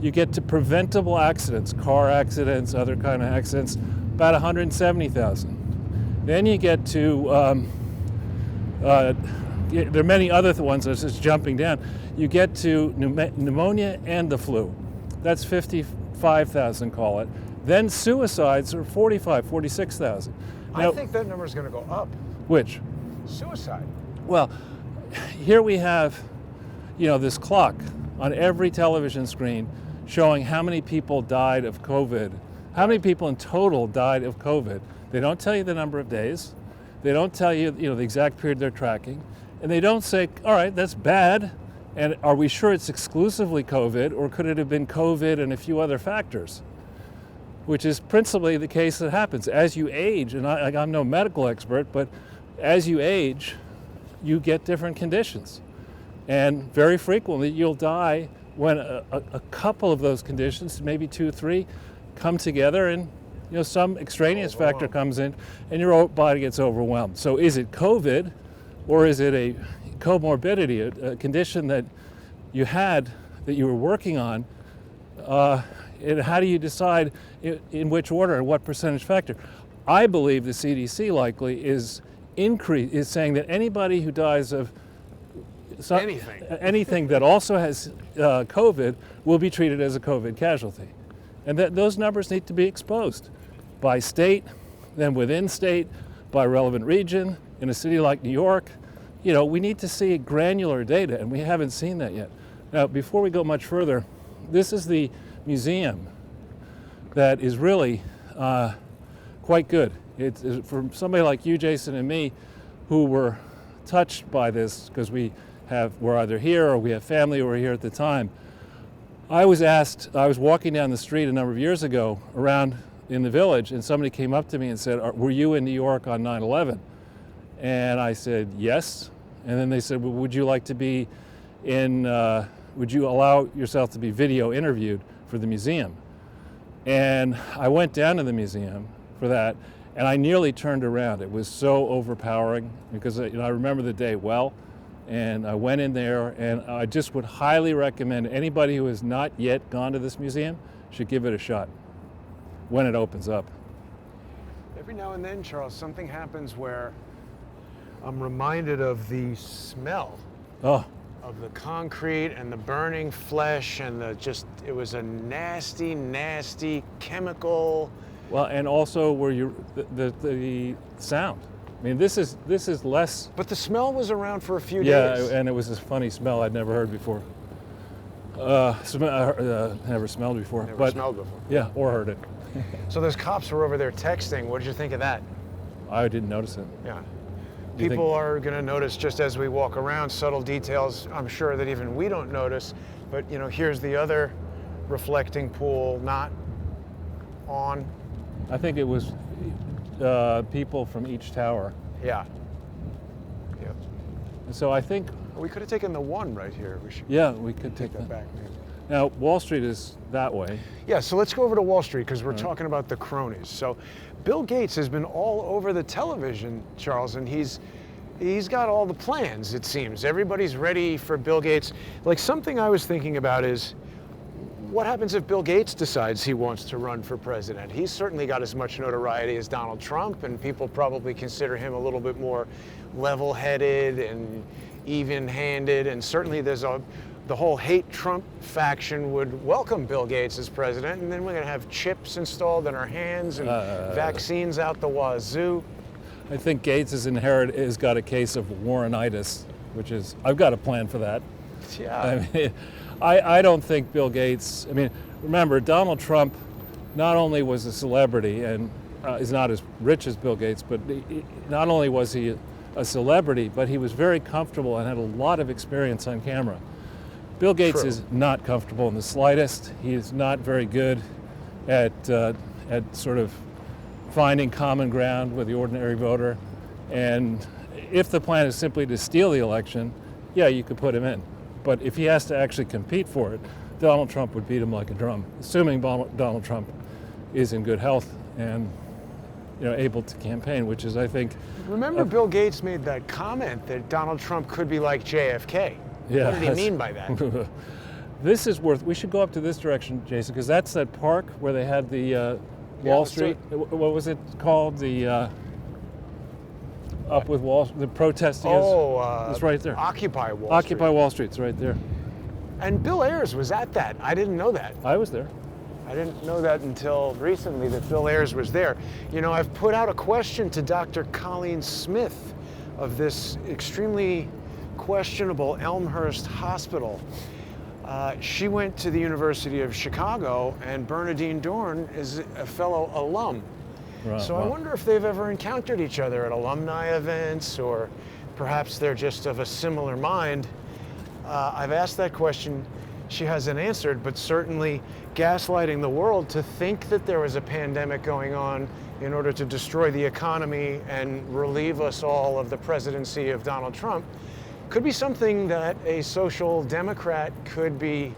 you get to preventable accidents, car accidents, other kind of accidents, about 170,000. Then you get to there are many other ones that's just jumping down. You get to pneumonia and the flu. That's 55,000, call it. Then suicides are 46,000. I think that number is going to go up. Which? Suicide. Well, here we have, this clock on every television screen showing how many people died of COVID, how many people in total died of COVID. They don't tell you the number of days. They don't tell you, the exact period they're tracking. And they don't say, all right, that's bad. And are we sure it's exclusively COVID, or could it have been COVID and a few other factors? which is principally the case that happens as you age. And I'm no medical expert, but as you age, you get different conditions. And very frequently you'll die when a couple of those conditions, maybe 2 or 3, come together, and some extraneous factor comes in and your body gets overwhelmed. So is it COVID, or is it a comorbidity, a condition that you had that you were working on? And how do you decide in which order and what percentage factor? I believe the CDC likely is saying that anybody who dies of anything that also has COVID will be treated as a COVID casualty. And that those numbers need to be exposed by state, then within state, by relevant region. In a city like New York, we need to see granular data, and we haven't seen that yet. Now, before we go much further, this is the museum that is really quite good. It's for somebody like you, Jason, and me, who were touched by this because we're either here or we have family who were here at the time. I was walking down the street a number of years ago around in the village, and somebody came up to me and said, were you in New York on 9/11? And I said, yes. And then they said, well, would you like to be would you allow yourself to be video interviewed for the museum? And I went down to the museum for that, and I nearly turned around. It was so overpowering because I remember the day well. And I went in there, and I just would highly recommend anybody who has not yet gone to this museum should give it a shot when it opens up. Every now and then, Charles, something happens where I'm reminded of the smell of the concrete and the burning flesh, and it was a nasty, nasty chemical. Well, and also the sound. I mean, this is less. But the smell was around for a few days. Yeah, and it was a funny smell I'd never heard before. Never smelled before. Smelled before. Yeah, or heard it. So those cops were over there texting. What did you think of that? I didn't notice it. Yeah. People are going to notice just as we walk around subtle details, I'm sure that even we don't notice. But here's the other reflecting pool not on. I think it was people from each tower. Yeah. Yep. And so I think we could have taken the one right here. We could take that back. Maybe. Now Wall Street is that way. Yeah. So let's go over to Wall Street because we're talking about the cronies. So Bill Gates has been all over the television, Charles, and he's got all the plans. It seems everybody's ready for Bill Gates. Like, something I was thinking about is, what happens if Bill Gates decides he wants to run for president? He's certainly got as much notoriety as Donald Trump, and people probably consider him a little bit more level-headed and even-handed, and certainly the whole hate Trump faction would welcome Bill Gates as president, and then we're going to have chips installed in our hands and vaccines out the wazoo. I think Gates has got a case of Warrenitis, which is, I've got a plan for that. Yeah. I mean, I don't think Bill Gates, remember, Donald Trump not only was a celebrity and is not as rich as Bill Gates, but not only was he a celebrity, but he was very comfortable and had a lot of experience on camera. Bill Gates is not comfortable in the slightest. He is not very good at sort of finding common ground with the ordinary voter. And if the plan is simply to steal the election, yeah, you could put him in. But if he has to actually compete for it, Donald Trump would beat him like a drum, assuming Donald Trump is in good health and able to campaign, which is, I think... Remember Bill Gates made that comment that Donald Trump could be like JFK. Yeah, what did he mean by that? This is we should go up to this direction, Jason, because that's that park where they had the Wall Street. What was it called? The up with the protesting. It's right there. Occupy Wall Street. Occupy Wall Street. It's right there. And Bill Ayers was at that. I didn't know that. I was there. I didn't know that until recently, that Bill Ayers was there. I've put out a question to Dr. Colleen Smith of this extremely questionable Elmhurst Hospital. She went to the University of Chicago, and Bernadine Dorn is a fellow alum. Right, so I wonder if they've ever encountered each other at alumni events, or perhaps they're just of a similar mind. I've asked that question. she hasn't answered, but certainly gaslighting the world to think that there was a pandemic going on in order to destroy the economy and relieve us all of the presidency of Donald Trump could be something that a social democrat could be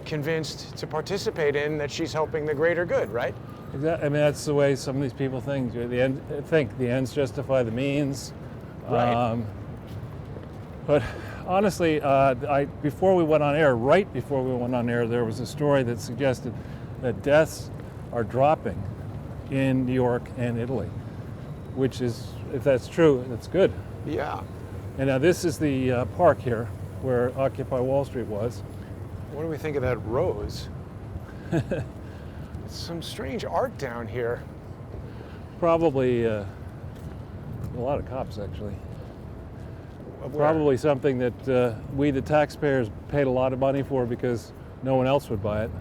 convinced to participate in, that she's helping the greater good, right? Exactly. I mean, that's the way some of these people think. The ends justify the means. Right. But honestly, before we went on air, right before we went on air, there was a story that suggested that deaths are dropping in New York and Italy, which is, if that's true, that's good. Yeah. And now this is the park here where Occupy Wall Street was. What do we think of that rose? Some strange art down here. Probably a lot of cops, actually. Where? Probably something that we, the taxpayers, paid a lot of money for because no one else would buy it.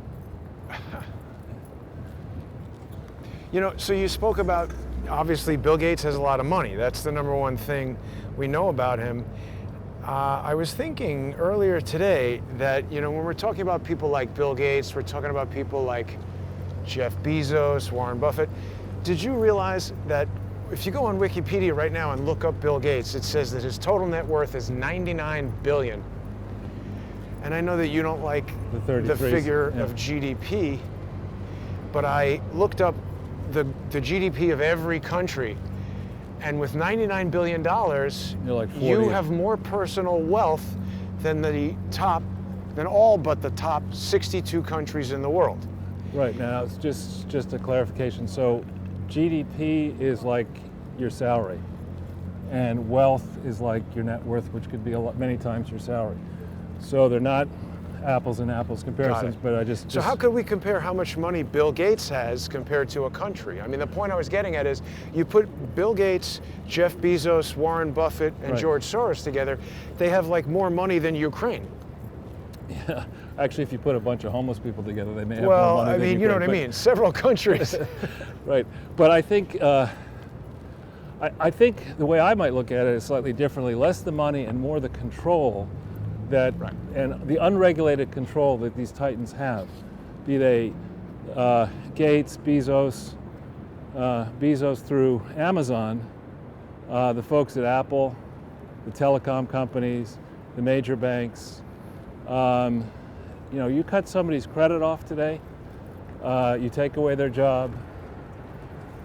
You know, so you spoke about, obviously, Bill Gates has a lot of money. That's the number one thing we know about him. I was thinking earlier today that, you know, when we're talking about people like Bill Gates, we're talking about people like Jeff Bezos, Warren Buffett. Did you realize that if you go on Wikipedia right now and look up Bill Gates, it says that his total net worth is $99 billion. And I know that you don't like the figure of GDP, but I looked up the GDP of every country, and with $99 billion, you're like 40. You have more personal wealth than all but the top 62 countries in the world. Right, now it's just a clarification. So GDP is like your salary, and wealth is like your net worth, which could be many times your salary. So they're not apples and apples comparisons, but I just... So how could we compare how much money Bill Gates has compared to a country? I mean, the point I was getting at is you put Bill Gates, Jeff Bezos, Warren Buffett, and George Soros together, they have like more money than Ukraine. Yeah, actually, if you put a bunch of homeless people together, they may have more Well, money I than mean, you know what I mean, several countries. Right, but I think I think the way I might look at it is slightly differently. Less the money and more the control that, and the unregulated control that these titans have, be they Gates, Bezos through Amazon, the folks at Apple, the telecom companies, the major banks. You know, you cut somebody's credit off today, you take away their job,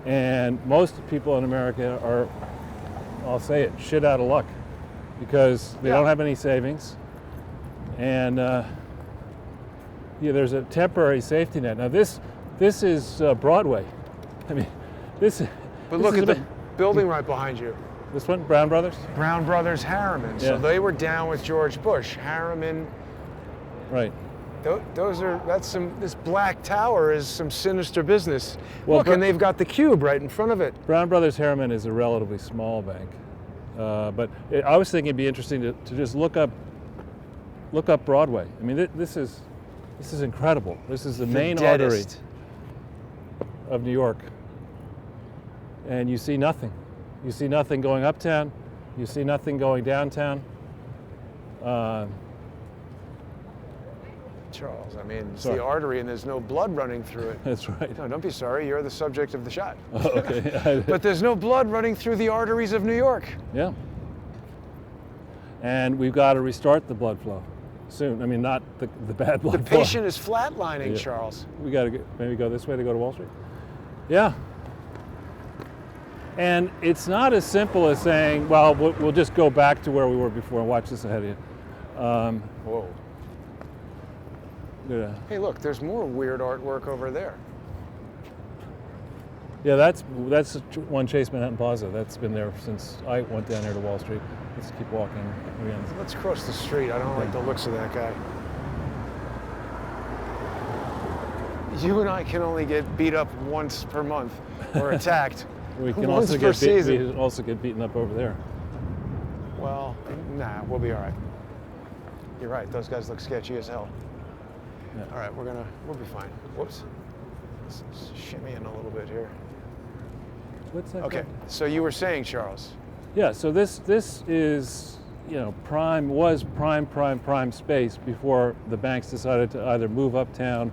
and most people in America are, I'll say it, shit out of luck, because they don't have any savings, and there's a temporary safety net. Now this is Broadway. I mean, But look at the building right behind you. This one, Brown Brothers? Brown Brothers Harriman. So they were down with George Bush. Harriman. Right. This black tower is some sinister business. Well, look, and they've got the cube right in front of it. Brown Brothers Harriman is a relatively small bank, but I was thinking it'd be interesting to just look up Broadway. I mean, this is incredible. This is the main artery of New York, and you see nothing. You see nothing going uptown. You see nothing going downtown. Charles, I mean, it's the artery and there's no blood running through it. That's right. No, don't be sorry. You're the subject of the shot. Oh, okay. But there's no blood running through the arteries of New York. Yeah. And we've got to restart the blood flow soon. I mean, not the bad blood flow. The patient is flatlining, Charles. We got to maybe go this way to go to Wall Street. Yeah. And it's not as simple as saying, well, we'll just go back to where we were before and watch this ahead of you. Whoa. Yeah. Hey, look, there's more weird artwork over there. Yeah, that's one Chase Manhattan Plaza. That's been there since I went down here to Wall Street. Let's keep walking again. Let's cross the street. I don't like the looks of that guy. You and I can only get beat up once per month or attacked. We can once also per get season. we can also get beaten up over there. Well, nah, we'll be all right. You're right. Those guys look sketchy as hell. Yeah. All right, we'll be fine. Whoops. Let's shimmy in a little bit here. What's that? Okay, so you were saying, Charles. Yeah. So this is prime space before the banks decided to either move uptown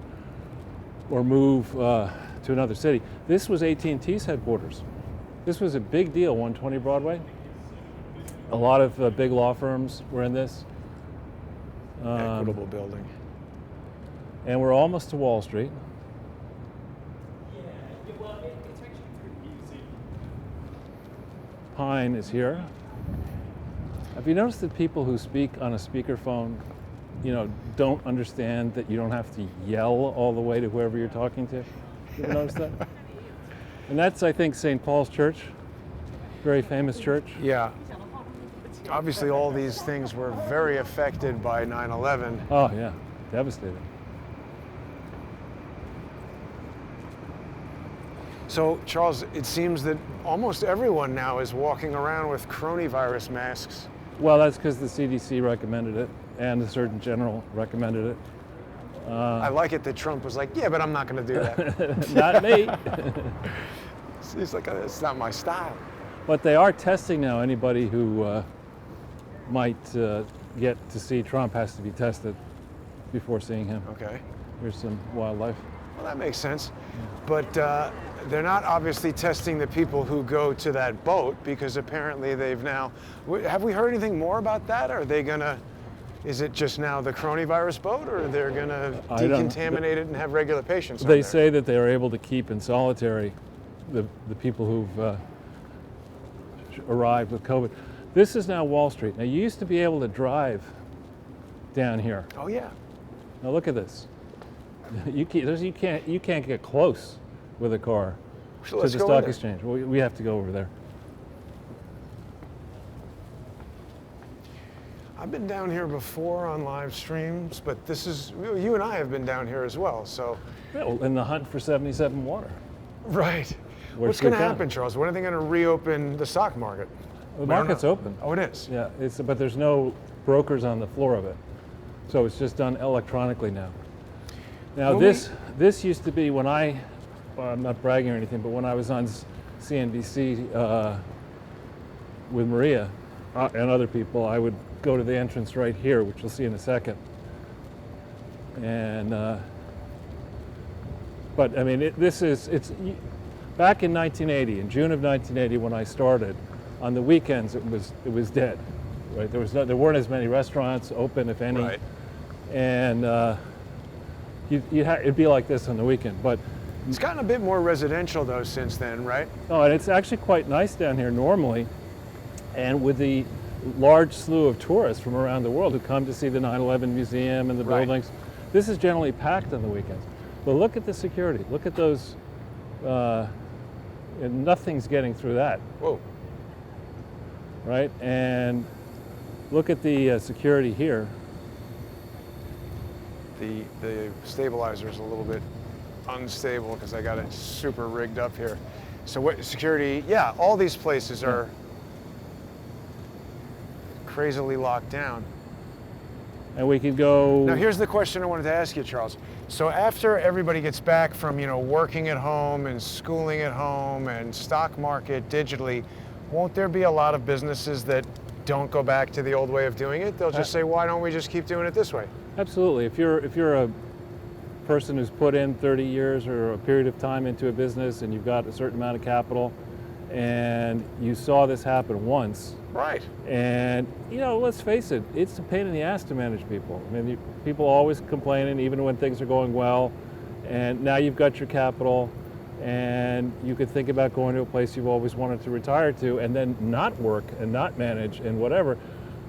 or move to another city. This was AT&T's headquarters. This was a big deal, 120 Broadway. A lot of big law firms were in this. Equitable building. And we're almost to Wall Street. It's actually pretty easy. Pine is here. Have you noticed that people who speak on a speakerphone, don't understand that you don't have to yell all the way to whoever you're talking to? You ever notice that? And that's, I think, St. Paul's Church, very famous church. Yeah. Obviously, all these things were very affected by 9/11. Oh yeah, devastating. So, Charles, it seems that almost everyone now is walking around with coronavirus masks. Well, that's because the CDC recommended it, and the Surgeon General recommended it. I like it that Trump was like, yeah, but I'm not going to do that. Not me. He's like, it's not my style. But they are testing now. Anybody who might get to see Trump has to be tested before seeing him. Okay. Here's some wildlife. Well, that makes sense. But they're not obviously testing the people who go to that boat, because apparently they've now... Have we heard anything more about that? Are they going to... Is it just now the coronavirus boat, or they're going to decontaminate it and have regular patients on They there? say that they are able to keep in solitary the people who've arrived with COVID. This is now Wall Street. Now, you used to be able to drive down here. Oh, yeah. Now look at this. You can't get close with a car So to let's the go in stock there. exchange. We have to go over there. I've been down here before on live streams, but this is... You and I have been down here as well, so... Yeah, well, in the hunt for 77 water. Right. Where's What's going to Slick happen, Down? Charles? When are they going to reopen the stock market? The We don't market's know. open. Oh, it is? Yeah, but there's no brokers on the floor of it. So it's just done electronically now. Now Well, this used to be when well, I'm not bragging or anything, but when I was on CNBC with Maria and other people, I would go to the entrance right here, which you'll see in a second. And but I mean, back in 1980, in June of 1980, when I started, on the weekends it was dead. Right, there weren't as many restaurants open, if any. Right. And it'd be like this on the weekend. But It's gotten a bit more residential, though, since then, right? oh, and it's actually quite nice down here normally. And with the large slew of tourists from around the world who come to see the 9/11 museum and the Right. buildings, this is generally packed on the weekends. But look at the security. Look at those. And nothing's getting through that, Whoa. right? And look at the security here. The stabilizer is a little bit unstable because I got it super rigged up here. So what security? Yeah, all these places are crazily locked down. And we could go. Now here's the question I wanted to ask you, Charles. So after everybody gets back from working at home and schooling at home and stock market digitally, won't there be a lot of businesses that don't go back to the old way of doing it? They'll just say, why don't we just keep doing it this way? Absolutely. If you're a person who's put in 30 years or a period of time into a business and you've got a certain amount of capital and you saw this happen once, Right. and let's face it, it's a pain in the ass to manage people. I mean, people are always complaining even when things are going well, and now you've got your capital and you could think about going to a place you've always wanted to retire to and then not work and not manage and whatever.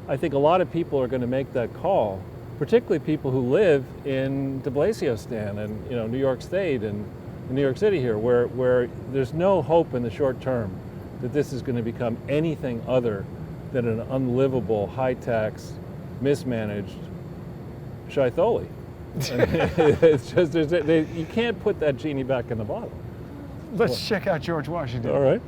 I think a lot of people are going to make that call, particularly people who live in de Blasio-stan and New York State and New York City here, where there's no hope in the short term that this is going to become anything other than an unlivable, high-tax, mismanaged shitholi. It's just you can't put that genie back in the bottle. Let's check out George Washington. All right.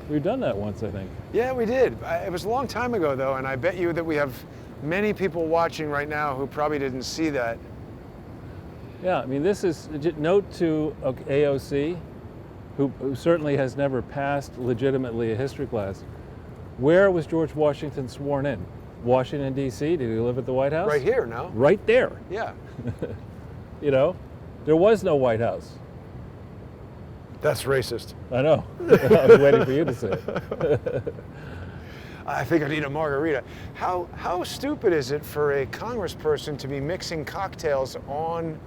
We've done that once, I think. Yeah, we did. It was a long time ago, though, and I bet you that we have many people watching right now who probably didn't see that. Yeah, I mean, this is note to AOC, who certainly has never passed legitimately a history class. Where was George Washington sworn in? Washington, D.C.? Did he live at the White House? Right here, no? Right there. Yeah. You know, there was no White House. That's racist. I know. I was waiting for you to say it. I think I need a margarita. How stupid is it for a congressperson to be mixing cocktails on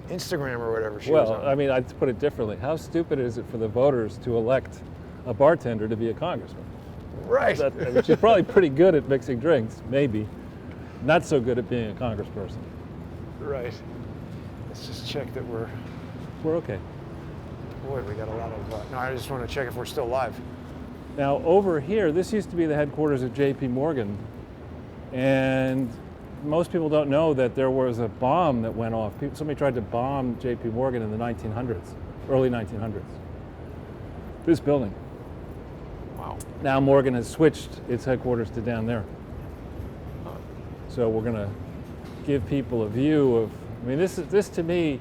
Instagram or whatever she was Well, on? I mean, I'd put it differently. How stupid is it for the voters to elect a bartender to be a congressman? Right. I mean, she's probably pretty good at mixing drinks, maybe. Not so good at being a congressperson. Right. Let's just check that we're... We're okay. Boy, we got a lot of... no, I just want to check if we're still live. Now, over here, this used to be the headquarters of J.P. Morgan, and most people don't know that there was a bomb that went off. Somebody tried to bomb J.P. Morgan in the 1900s, early 1900s. This building. Wow. Now Morgan has switched its headquarters to down there. So we're going to give people a view of, I mean, this to me,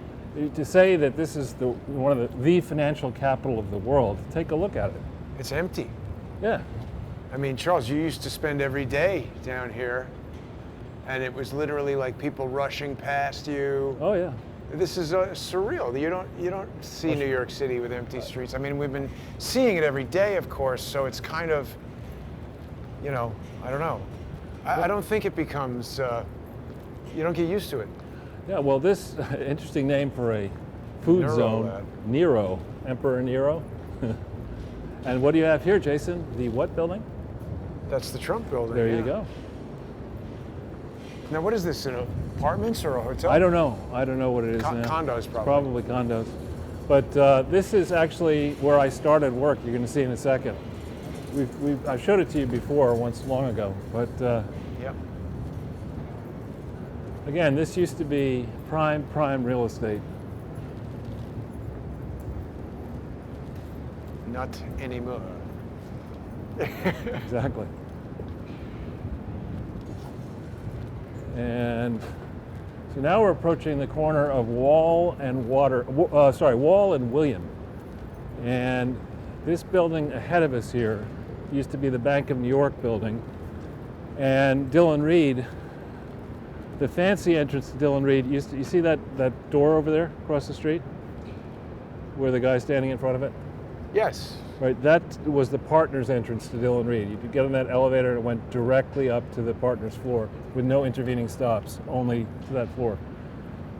to say that this is one of the financial capital of the world, take a look at it. It's empty. Yeah. I mean, Charles, you used to spend every day down here, and it was literally like people rushing past you. Oh yeah. This is surreal. You don't see New York City with empty streets. I mean, we've been seeing it every day, of course. So it's kind of, you know, I don't know. I don't think it becomes. You don't get used to it. Yeah. Well, this interesting name for a food Nero, zone, Nero, Emperor Nero. And what do you have here, Jason? The what building? That's the Trump building. There yeah. you go. Now, what is this? Apartments or a hotel? I don't know. I don't know what it is now. Condos, It's probably. probably condos. But this is actually where I started work. You're going to see in a second. I showed it to you before once long ago. But Yep. again, this used to be prime real estate. Not anymore. Exactly. And so now we're approaching the corner of Wall and William. And this building ahead of us here used to be the Bank of New York building. And Dillon Reed, the fancy entrance to Dillon Reed, you see that door over there across the street? Where the guy's standing in front of it? Yes. Right, that was the partner's entrance to Dillon Reed. You could get on that elevator and it went directly up to the partner's floor with no intervening stops, only to that floor.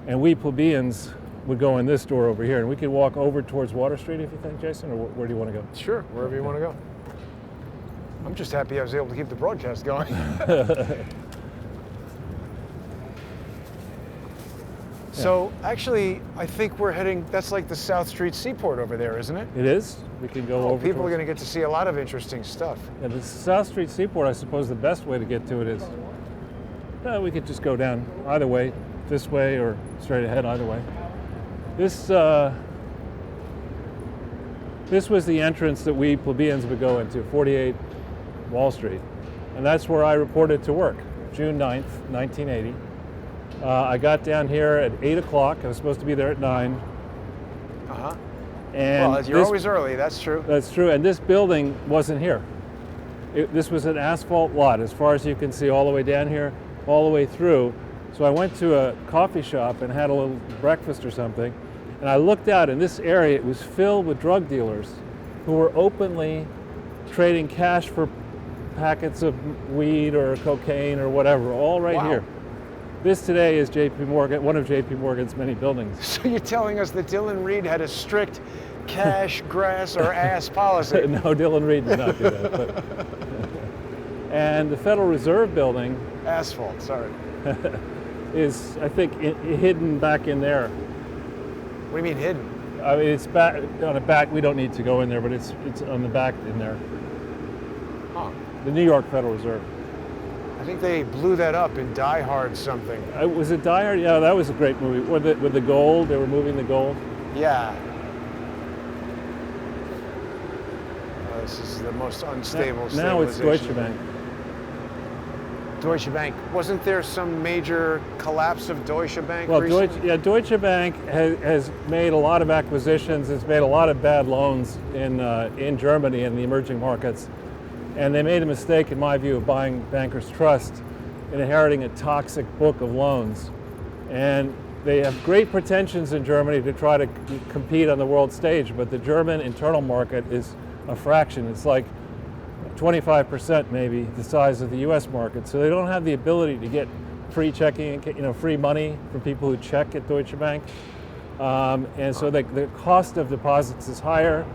And we plebeians would go in this door over here, and we could walk over towards Water Street if you think, Jason, or where do you want to go? Sure, wherever you want to go. I'm just happy I was able to keep the broadcast going. So actually, I think we're heading, that's like the South Street Seaport over there, isn't it? It is. We can go over. People are towards- going to get to see a lot of interesting stuff. Yeah, the South Street Seaport, I suppose the best way to get to it is, we could just go down either way, this way or straight ahead, either way. This was the entrance that we plebeians would go into, 48 Wall Street. And that's where I reported to work, June 9th, 1980. I got down here at 8 o'clock. I was supposed to be there at 9. Uh-huh. And Well, you're always early, that's true. That's true. And this building wasn't here. This was an asphalt lot as far as you can see all the way down here, all the way through. So I went to a coffee shop and had a little breakfast or something. And I looked out, and this area, it was filled with drug dealers who were openly trading cash for packets of weed or cocaine or whatever, all right Wow. here. This today is J.P. Morgan, one of J.P. Morgan's many buildings. So you're telling us that Dillon Reed had a strict cash, grass, or ass policy? No, Dillon Reed did not do that. But and the Federal Reserve building Asphalt, sorry. is, I think, hidden back in there. What do you mean hidden? I mean, it's back on the back. We don't need to go in there, but it's on the back in there. Huh. The New York Federal Reserve. I think they blew that up in Die Hard something. Was it Die Hard? Yeah, that was a great movie. With the gold, they were moving the gold. Yeah. This is the most unstable Now it's Deutsche stabilization. Bank. Deutsche Bank. Wasn't there some major collapse of Deutsche Bank Well, recently? Deutsche Bank has made a lot of acquisitions. It's made a lot of bad loans in Germany and the emerging markets. And they made a mistake, in my view, of buying Bankers Trust and inheriting a toxic book of loans. And they have great pretensions in Germany to try to compete on the world stage, but the German internal market is a fraction. It's like 25% maybe the size of the US market. So they don't have the ability to get free checking, free money from people who check at Deutsche Bank. And so the cost of deposits is higher,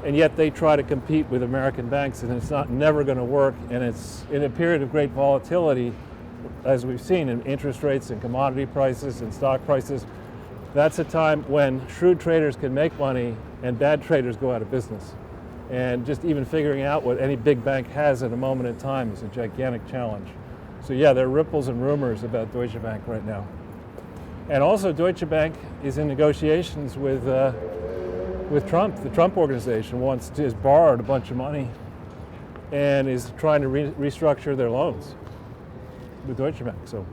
and yet they try to compete with American banks, and it's never going to work. And it's in a period of great volatility, as we've seen in interest rates and commodity prices and stock prices. That's a time when shrewd traders can make money and bad traders go out of business. And just even figuring out what any big bank has at a moment in time is a gigantic challenge. So yeah, there are ripples and rumors about Deutsche Bank right now. And also Deutsche Bank is in negotiations with Trump. The Trump organization has borrowed a bunch of money and is trying to restructure their loans with Deutsche Bank. So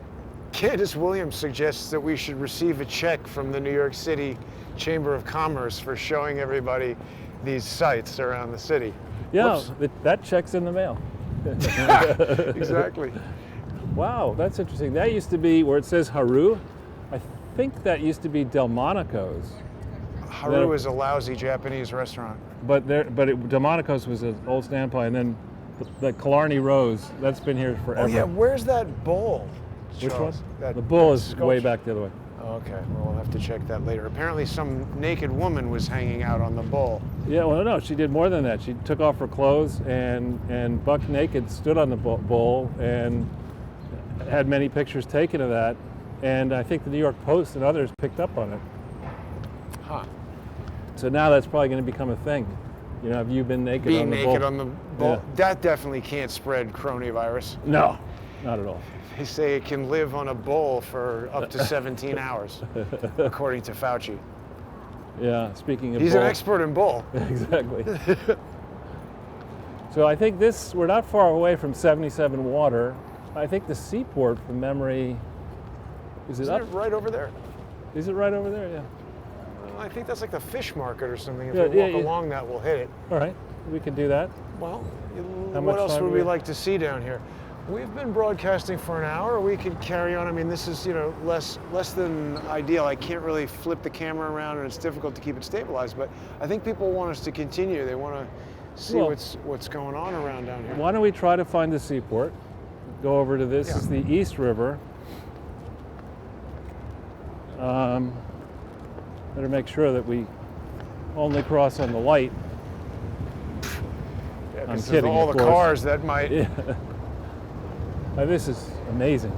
Candace Williams suggests that we should receive a check from the New York City Chamber of Commerce for showing everybody these sites around the city. yeah, that check's in the mail. Exactly. Wow, that's interesting. That used to be where it says Haru. I think that used to be Delmonico's. Haru is a lousy Japanese restaurant. But Delmonico's was an old standby, and then the Killarney Rose, that's been here forever. Oh yeah, where's that bowl? Which one? Charles? The bull is sculpture. way back the other way. Okay, well, we'll have to check that later. Apparently some naked woman was hanging out on the bowl. Yeah, well, no, she did more than that. She took off her clothes and buck naked stood on the bull and had many pictures taken of that. And I think the New York Post and others picked up on it. Huh. So now that's probably going to become a thing. Have you been naked Being on the naked bull? on the bowl, that definitely can't spread coronavirus. No, not at all. They say it can live on a bowl for up to 17 hours, according to Fauci. Yeah, speaking of He's bull. an expert in bull. Exactly. So I think we're not far away from 77 Water. I think the seaport, from memory, Isn't it right over there? Is it right over there? Yeah. Well, I think that's like the fish market or something. If Yeah, we walk yeah. along that, we'll hit it. All right, we can do that. Well, How what much else time would do we we- like to see down here? We've been broadcasting for an hour. We could carry on. I mean, this is less than ideal. I can't really flip the camera around, and it's difficult to keep it stabilized. But I think people want us to continue. They want to see Well- what's going on around down here. Why don't we try to find the seaport? Go over to this. Yeah. Is the East River. Better make sure that we only cross on the light. Yeah, I'm 'cause kidding, all of the course. cars that might. Yeah. This is amazing.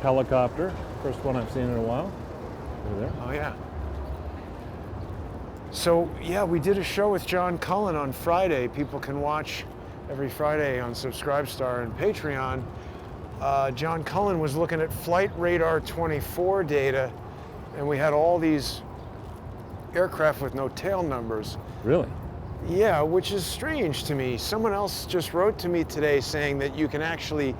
Helicopter, first one I've seen in a while. Over there. Oh yeah. So yeah, we did a show with John Cullen on Friday. People can watch every Friday on Subscribestar and Patreon. John Cullen was looking at Flight Radar 24 data, and we had all these aircraft with no tail numbers. Really? Yeah, which is strange to me. Someone else just wrote to me today saying that you can actually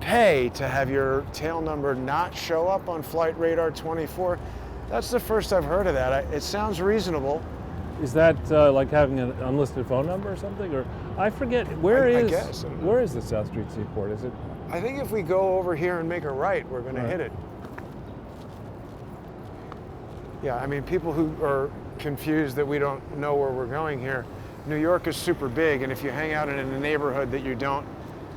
pay to have your tail number not show up on Flight Radar 24. That's the first I've heard of that. It sounds reasonable. Is that like having an unlisted phone number or something? Or I forget, I guess. I don't know. where is the South Street Seaport? Is it? I think if we go over here and make a right, we're going to Right. hit it. Yeah, I mean, people who are confused that we don't know where we're going here, New York is super big, and if you hang out in a neighborhood that you don't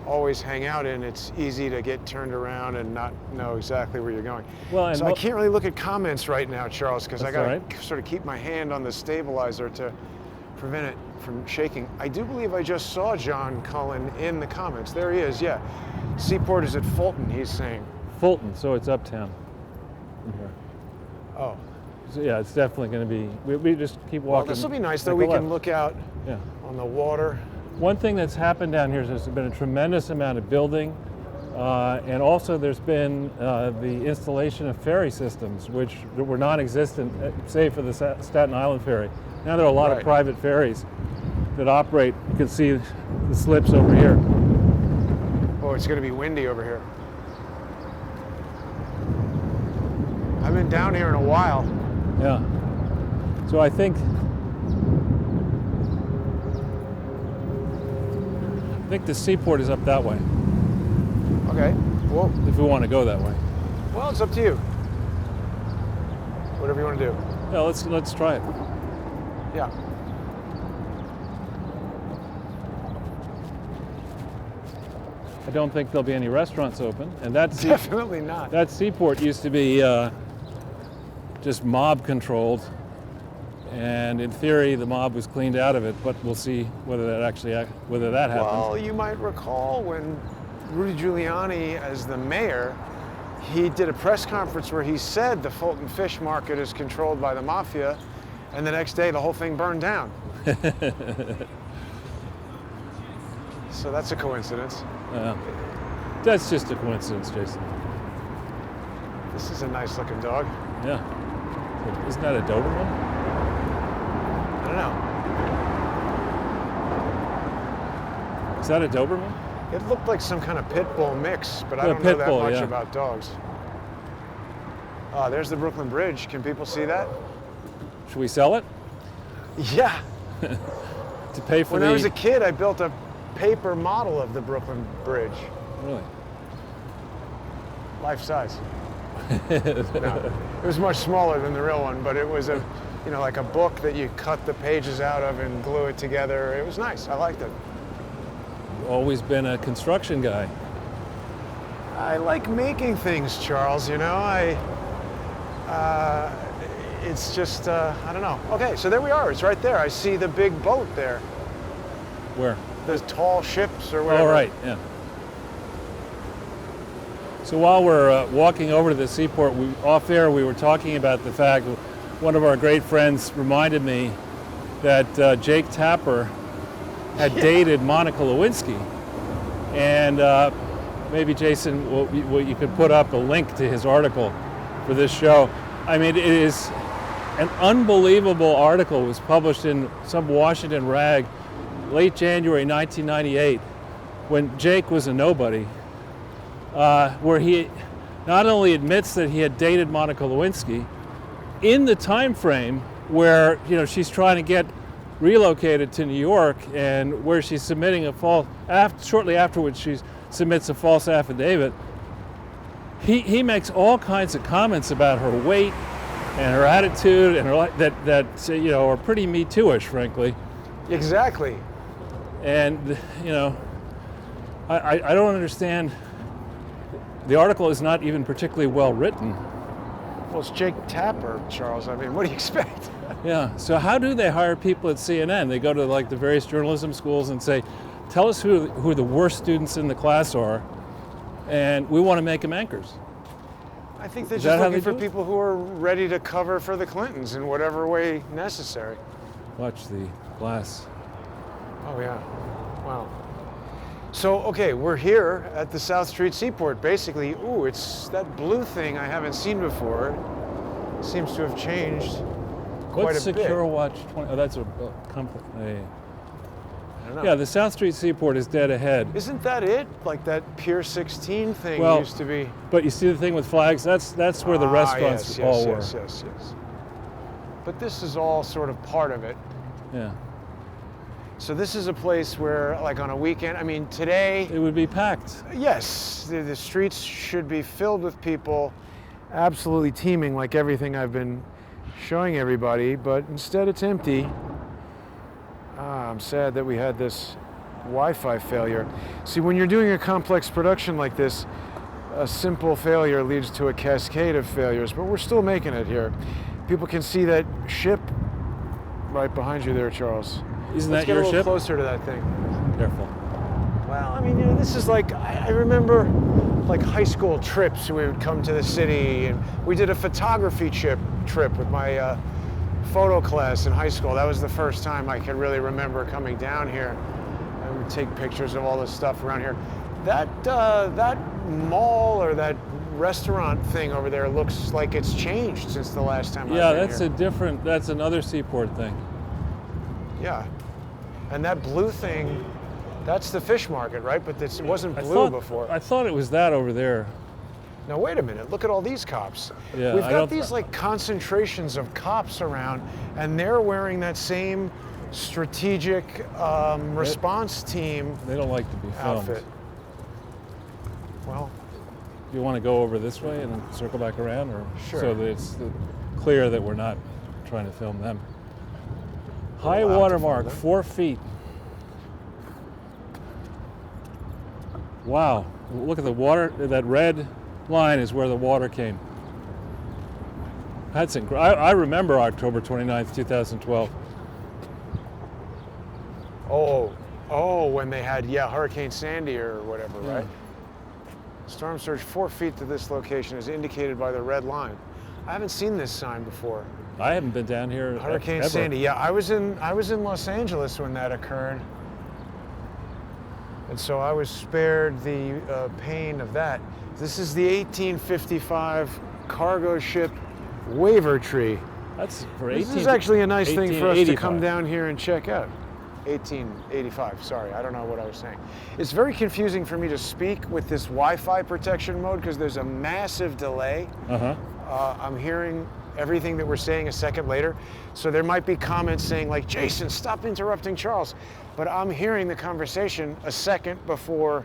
always hang out in, it's easy to get turned around and not know exactly where you're going. Well, and So I can't really look at comments right now, Charles, because I That's got all to right. sort of keep my hand on the stabilizer to prevent it from shaking. I do believe I just saw John Cullen in the comments. There he is, yeah. Seaport is at Fulton, he's saying. Fulton, so it's uptown. From here. Oh. So yeah, it's definitely going to be. We just keep Well, walking. this will be nice, though. Take We a can left. look out Yeah. on the water. One thing that's happened down here is there's been a tremendous amount of building, and also there's been the installation of ferry systems, which were non-existent, save for the Staten Island ferry. Now there are a lot of Right. private ferries that operate. You can see the slips over here. Oh, it's going to be windy over here. I haven't been down here in a while. Yeah. So I think I think the seaport is up that way, Okay. Well, if we want to go that way. well, it's up to you. Whatever you want to do. Yeah, let's try it. Yeah. I don't think there'll be any restaurants open, and Definitely not. that seaport used to be just mob controlled, and in theory the mob was cleaned out of it. But we'll see whether that happens. Well, you might recall when Rudy Giuliani, as the mayor, he did a press conference where he said the Fulton Fish Market is controlled by the mafia, and the next day the whole thing burned down. So that's a coincidence. That's just a coincidence, Jason. This is a nice looking dog. Yeah. Isn't that a Doberman? I don't know. Is that a Doberman? It looked like some kind of pit bull mix, but I Yeah, don't know pit that bull, much yeah. about dogs. There's the Brooklyn Bridge. Can people see that? Should we sell it Yeah. to pay for When the? I was a kid, I built a paper model of the Brooklyn Bridge, Really? life size. No, it was much smaller than the real one, but it was like a book that you cut the pages out of and glue it together. It was nice. I liked it. Always been a construction guy. I like making things, Charles. It's just, I don't know. Okay, so there we are. It's right there. I see the big boat there. Where? The tall ships or whatever. Oh, right. Yeah. So while we're walking over to the seaport, off air we were talking about the fact one of our great friends reminded me that Jake Tapper had dated Monica Lewinsky, and maybe Jason, you could put up a link to his article for this show. I mean, it is an unbelievable article. It was published in some Washington rag late January 1998, when Jake was a nobody, where he not only admits that he had dated Monica Lewinsky in the time frame where she's trying to get relocated to New York, and where she's submitting shortly afterwards she submits a false affidavit. He makes all kinds of comments about her weight and her attitude and her that are pretty Me Too-ish, frankly. Exactly. And I don't understand. The article is not even particularly well written. Well, it's Jake Tapper, Charles. I mean, what do you expect? Yeah. So how do they hire people at CNN? They go to like the various journalism schools and say, "Tell us who the worst students in the class are, and we want to make them anchors." I think they're Is just that how looking they for do it? people who are ready to cover for the Clintons in whatever way necessary. Watch the glass. Oh, yeah. Wow. So, okay, we're here at the South Street Seaport, basically. Ooh, it's that blue thing I haven't seen before. It seems to have changed quite What's a bit. Secure Watch 20? Oh, that's a company. I don't know. Yeah, the South Street Seaport is dead ahead. Isn't that it? Like that Pier 16 thing Well, used to be. But you see the thing with flags? That's where the restaurants all were. Yes. But this is all sort of part of it. Yeah. So this is a place where, like on a weekend, I mean, today, It would be packed. yes, the streets should be filled with people, absolutely teeming like everything I've been showing everybody, but instead it's empty. I'm sad that we had this Wi-Fi failure. See, when you're doing a complex production like this, a simple failure leads to a cascade of failures, but we're still making it here. People can see that ship right behind you there, Charles. Isn't Let's that get your a little ship? closer to that thing. Careful. Well, I mean, this is like, I remember like high school trips. We would come to the city, and we did a photography trip with my photo class in high school. That was the first time I can really remember coming down here. I would take pictures of all this stuff around here. That mall or that restaurant thing over there looks like it's changed since the last time Yeah, I've been here. that's another seaport thing. Yeah. And that blue thing, that's the fish market, right? But it wasn't blue before. I thought it was that over there. Now wait a minute, look at all these cops. Yeah, We've I got don't- these like concentrations of cops around, and they're wearing that same strategic response team They don't like to be filmed. outfit. Well, Do you want to go over this way and then circle back around, or Sure. so that it's clear that we're not trying to film them? High allowed to water film mark, them. 4 feet. Wow, look at the water. That red line is where the water came. That's incredible. I remember October 29th, 2012. when they had Hurricane Sandy or whatever, right? Storm surge 4 feet to this location is indicated by the red line. I haven't seen this sign before. I haven't been down here Hurricane ever. Sandy. Yeah, I was in Los Angeles when that occurred, and so I was spared the pain of that. This is the 1855 cargo ship Waiver Tree. That's for This 18. is actually a nice thing for us to come 1885. down here and check out. 1885, sorry, I don't know what I was saying. It's very confusing for me to speak with this Wi-Fi protection mode because there's a massive delay. I'm hearing everything that we're saying a second later. So there might be comments saying like, Jason, stop interrupting Charles. But I'm hearing the conversation a second before.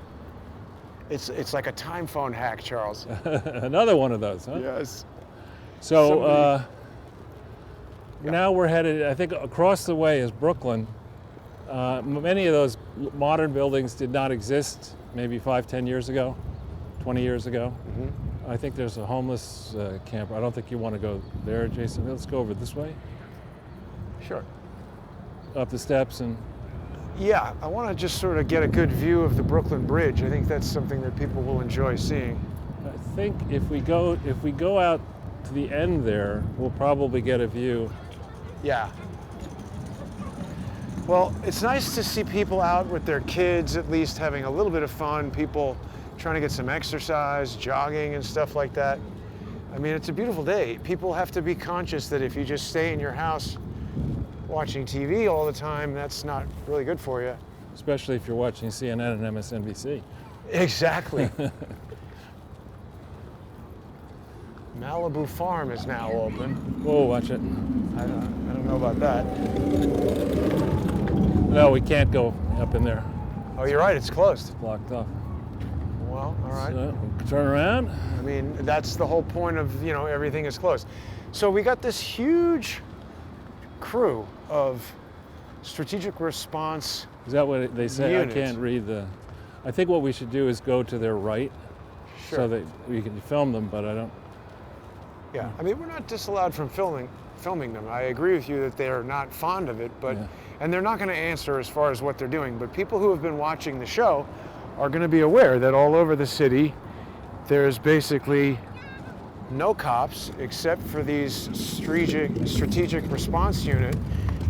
It's like a time phone hack, Charles. Another one of those, huh? Yes. So now we're headed, I think across the way is Brooklyn. Many of those modern buildings did not exist maybe 5-10 years ago, 20 years ago. I think there's a homeless camp. I don't think you want to go there, Jason. Let's go over this way, Sure. up the steps, and Yeah, I want to just sort of get a good view of the Brooklyn Bridge. I think that's something that people will enjoy seeing. I think if we go out to the end there, we'll probably get a view. Yeah. Well, it's nice to see people out with their kids, at least having a little bit of fun, people trying to get some exercise, jogging and stuff like that. I mean, it's a beautiful day. People have to be conscious that if you just stay in your house watching TV all the time, that's not really good for you. Especially if you're watching CNN and MSNBC. Exactly. Malibu Farm is now open. Whoa, watch it. I don't know about that. No, we can't go up in there. Oh, you're right, it's closed. Blocked off. Well, all right. So, turn around. I mean, that's the whole point of, everything is closed. So we got this huge crew of strategic response. Is that what they say? Units. I can't read the. I think what we should do is go to their right, so that we can film them. But I don't. Yeah, I mean, we're not disallowed from filming them. I agree with you that they are not fond of it, but and they're not going to answer as far as what they're doing. But people who have been watching the show are going to be aware that all over the city, there's basically no cops except for these strategic response unit,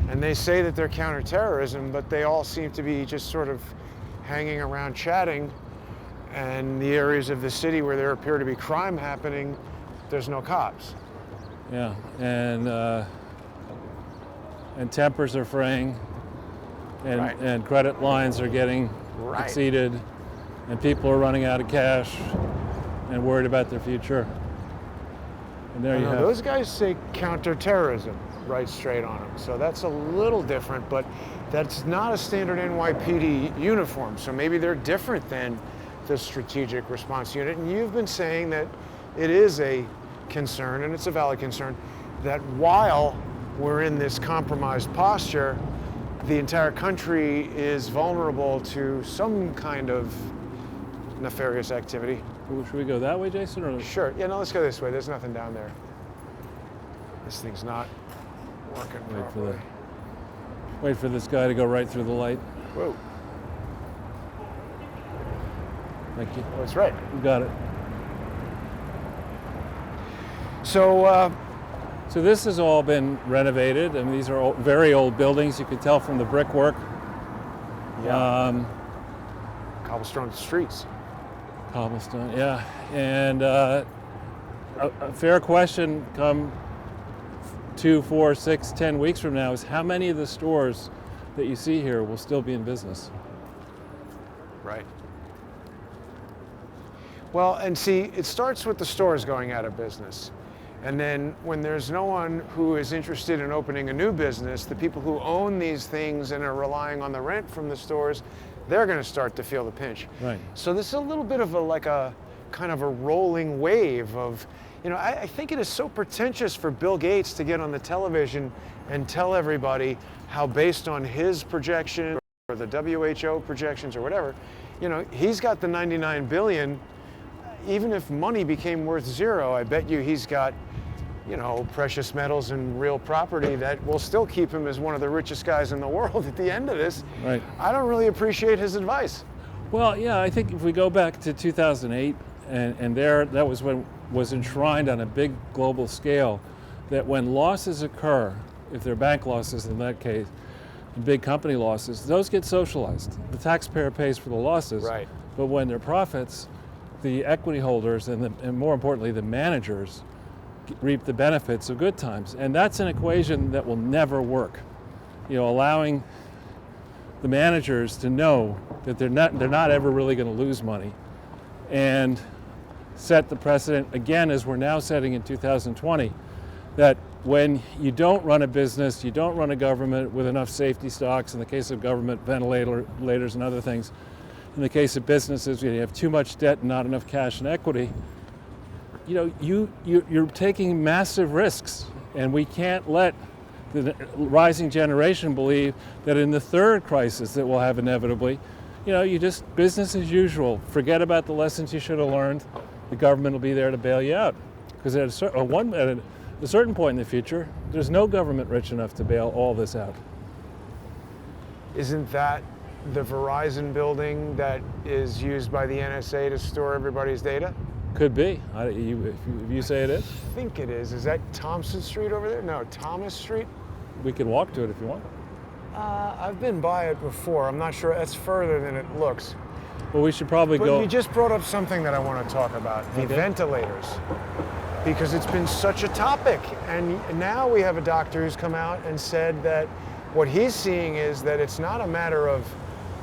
and they say that they're counterterrorism, but they all seem to be just sort of hanging around chatting, and the areas of the city where there appear to be crime happening, there's no cops. Yeah, and tempers are fraying, and Right. and credit lines are getting Right. exceeded, and people are running out of cash, and worried about their future. And there you have. Those guys say counterterrorism right straight on them, so that's a little different, but that's not a standard NYPD uniform, so maybe they're different than the strategic response unit, and you've been saying that it is a concern, and it's a valid concern, that while we're in this compromised posture, the entire country is vulnerable to some kind of nefarious activity. Should we go that way, Jason? Or Sure, yeah, no, let's go this way. There's nothing down there. This thing's not working properly. wait for this guy to go right through the light? Whoa, Thank you. that's right. You got it. So, So this has all been renovated. I mean, these are very old buildings. You can tell from the brickwork. cobblestone streets. Cobblestone, yeah. And a fair question come 2, 4, 6, 10 weeks from now is how many of the stores that you see here will still be in business? Right. Well, and see, it starts with the stores going out of business. And then when there's no one who is interested in opening a new business, the people who own these things and are relying on the rent from the stores, they're going to start to feel the pinch. Right. So this is a little bit of a kind of a rolling wave of, I think it is so pretentious for Bill Gates to get on the television and tell everybody how, based on his projection or the WHO projections or whatever, he's got the 99 billion. Even if money became worth zero, I bet you he's got, precious metals and real property that will still keep him as one of the richest guys in the world at the end of this. Right. I don't really appreciate his advice. Well, yeah, I think if we go back to 2008, and that was when was enshrined on a big global scale, that when losses occur, if they're bank losses in that case, and big company losses, those get socialized. The taxpayer pays for the losses. Right. But when they're profits, the equity holders and more importantly, the managers reap the benefits of good times. And that's an equation that will never work. Allowing the managers to know that they're not ever really going to lose money, and set the precedent again, as we're now setting in 2020, that when you don't run a business, you don't run a government with enough safety stocks, in the case of government, ventilators and other things. In the case of businesses, you have too much debt and not enough cash and equity. You're taking massive risks, and we can't let the rising generation believe that in the third crisis that we'll have inevitably, you just business as usual. Forget about the lessons you should have learned. The government will be there to bail you out, because at a certain point in the future, there's no government rich enough to bail all this out. Isn't that the Verizon building that is used by the NSA to store everybody's data? Could be. If you say it is. I think it is. Is that Thompson Street over there? No, Thomas Street? We could walk to it if you want. I've been by it before. I'm not sure. It's further than it looks. Well, we should probably But go. you just brought up something that I want to talk about, the ventilators, because it's been such a topic. And now we have a doctor who's come out and said that what he's seeing is that it's not a matter of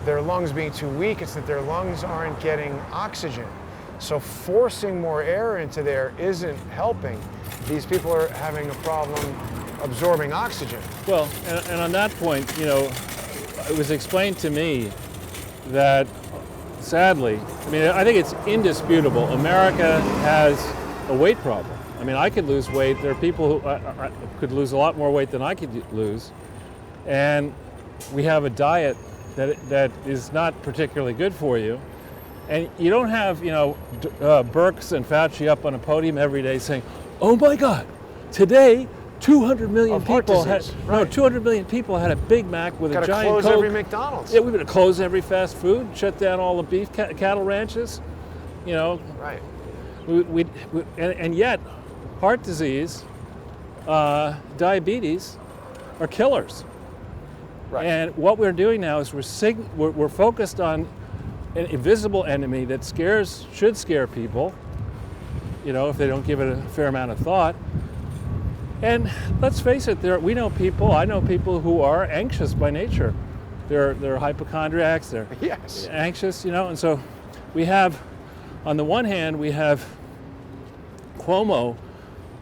their lungs being too weak, it's that their lungs aren't getting oxygen. So forcing more air into there isn't helping. These people are having a problem absorbing oxygen. Well, and on that point, it was explained to me that, sadly, I think it's indisputable, America has a weight problem. I could lose weight. There are people who could lose a lot more weight than I could lose. And we have a diet that is not particularly good for you. And you don't have, Birx and Fauci up on a podium every day saying, "Oh my God, today 200 million people had 200 million people had a Big Mac with a giant Coke." Gotta close every McDonald's. Yeah, we're going to close every fast food, shut down all the beef cattle ranches. Right. And yet, heart disease, diabetes, are killers. Right. And what we're doing now is we're focused on an invisible enemy that should scare people, if they don't give it a fair amount of thought. And let's face it, I know people who are anxious by nature. They're hypochondriacs, they're anxious, and so we have, on the one hand, we have Cuomo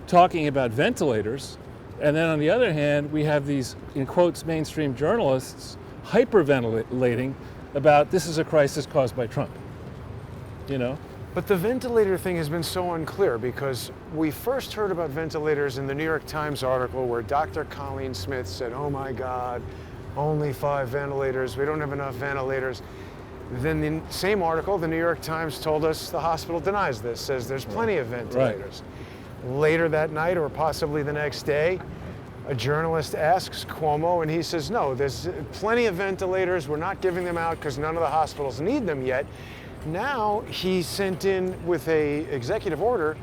talking about ventilators, and then on the other hand, we have these, in quotes, mainstream journalists hyperventilating about this is a crisis caused by Trump, But the ventilator thing has been so unclear, because we first heard about ventilators in the New York Times article where Dr. Colleen Smith said, "Oh my God, only 5 ventilators, we don't have enough ventilators." Then the same article, the New York Times told us the hospital denies this, says there's plenty of ventilators. Right. Later that night, or possibly the next day, a journalist asks Cuomo, and he says, "No, there's plenty of ventilators. We're not giving them out because none of the hospitals need them yet." Now he sent in with a executive order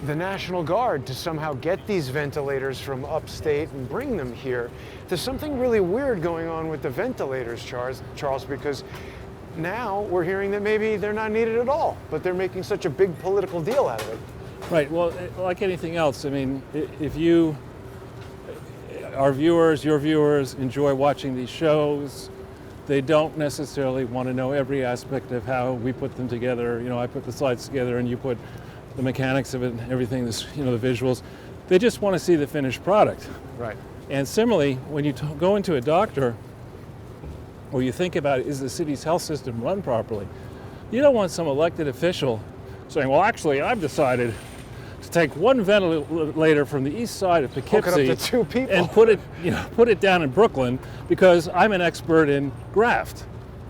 the National Guard to somehow get these ventilators from upstate and bring them here. There's something really weird going on with the ventilators, Charles, because now we're hearing that maybe they're not needed at all, but they're making such a big political deal out of it. Right. Well, like anything else, if your viewers enjoy watching these shows, they don't necessarily want to know every aspect of how we put them together. I put the slides together and you put the mechanics of it, and everything, this, the visuals. They just want to see the finished product. Right. And similarly, when you go into a doctor, or you think about, is the city's health system run properly? You don't want some elected official saying, well, actually, I've decided to take one ventilator from the east side of Poughkeepsie Hook it up to 2 people. and put it down in Brooklyn because I'm an expert in graft.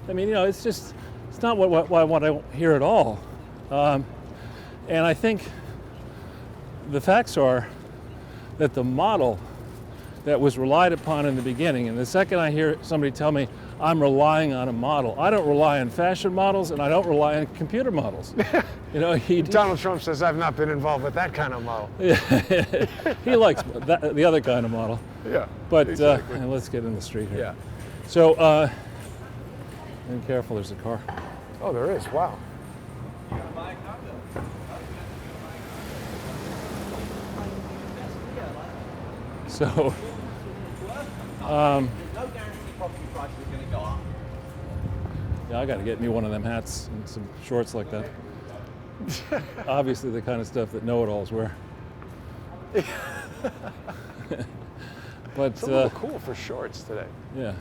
I mean, it's not what I want to hear at all. And I think the facts are that the model that was relied upon in the beginning, and the second I hear somebody tell me I'm relying on a model, I don't rely on fashion models and I don't rely on computer models. Donald Trump says I've not been involved with that kind of model. He likes the other kind of model. Yeah. But exactly. and let's get in the street here. Yeah. So, be careful, there's a car. Oh, there is. Wow. So, No guarantee property prices are going to go up. yeah, I got to get me one of them hats and some shorts like that. Obviously, the kind of stuff that know-it-alls wear. But It's a little cool for shorts today. yeah,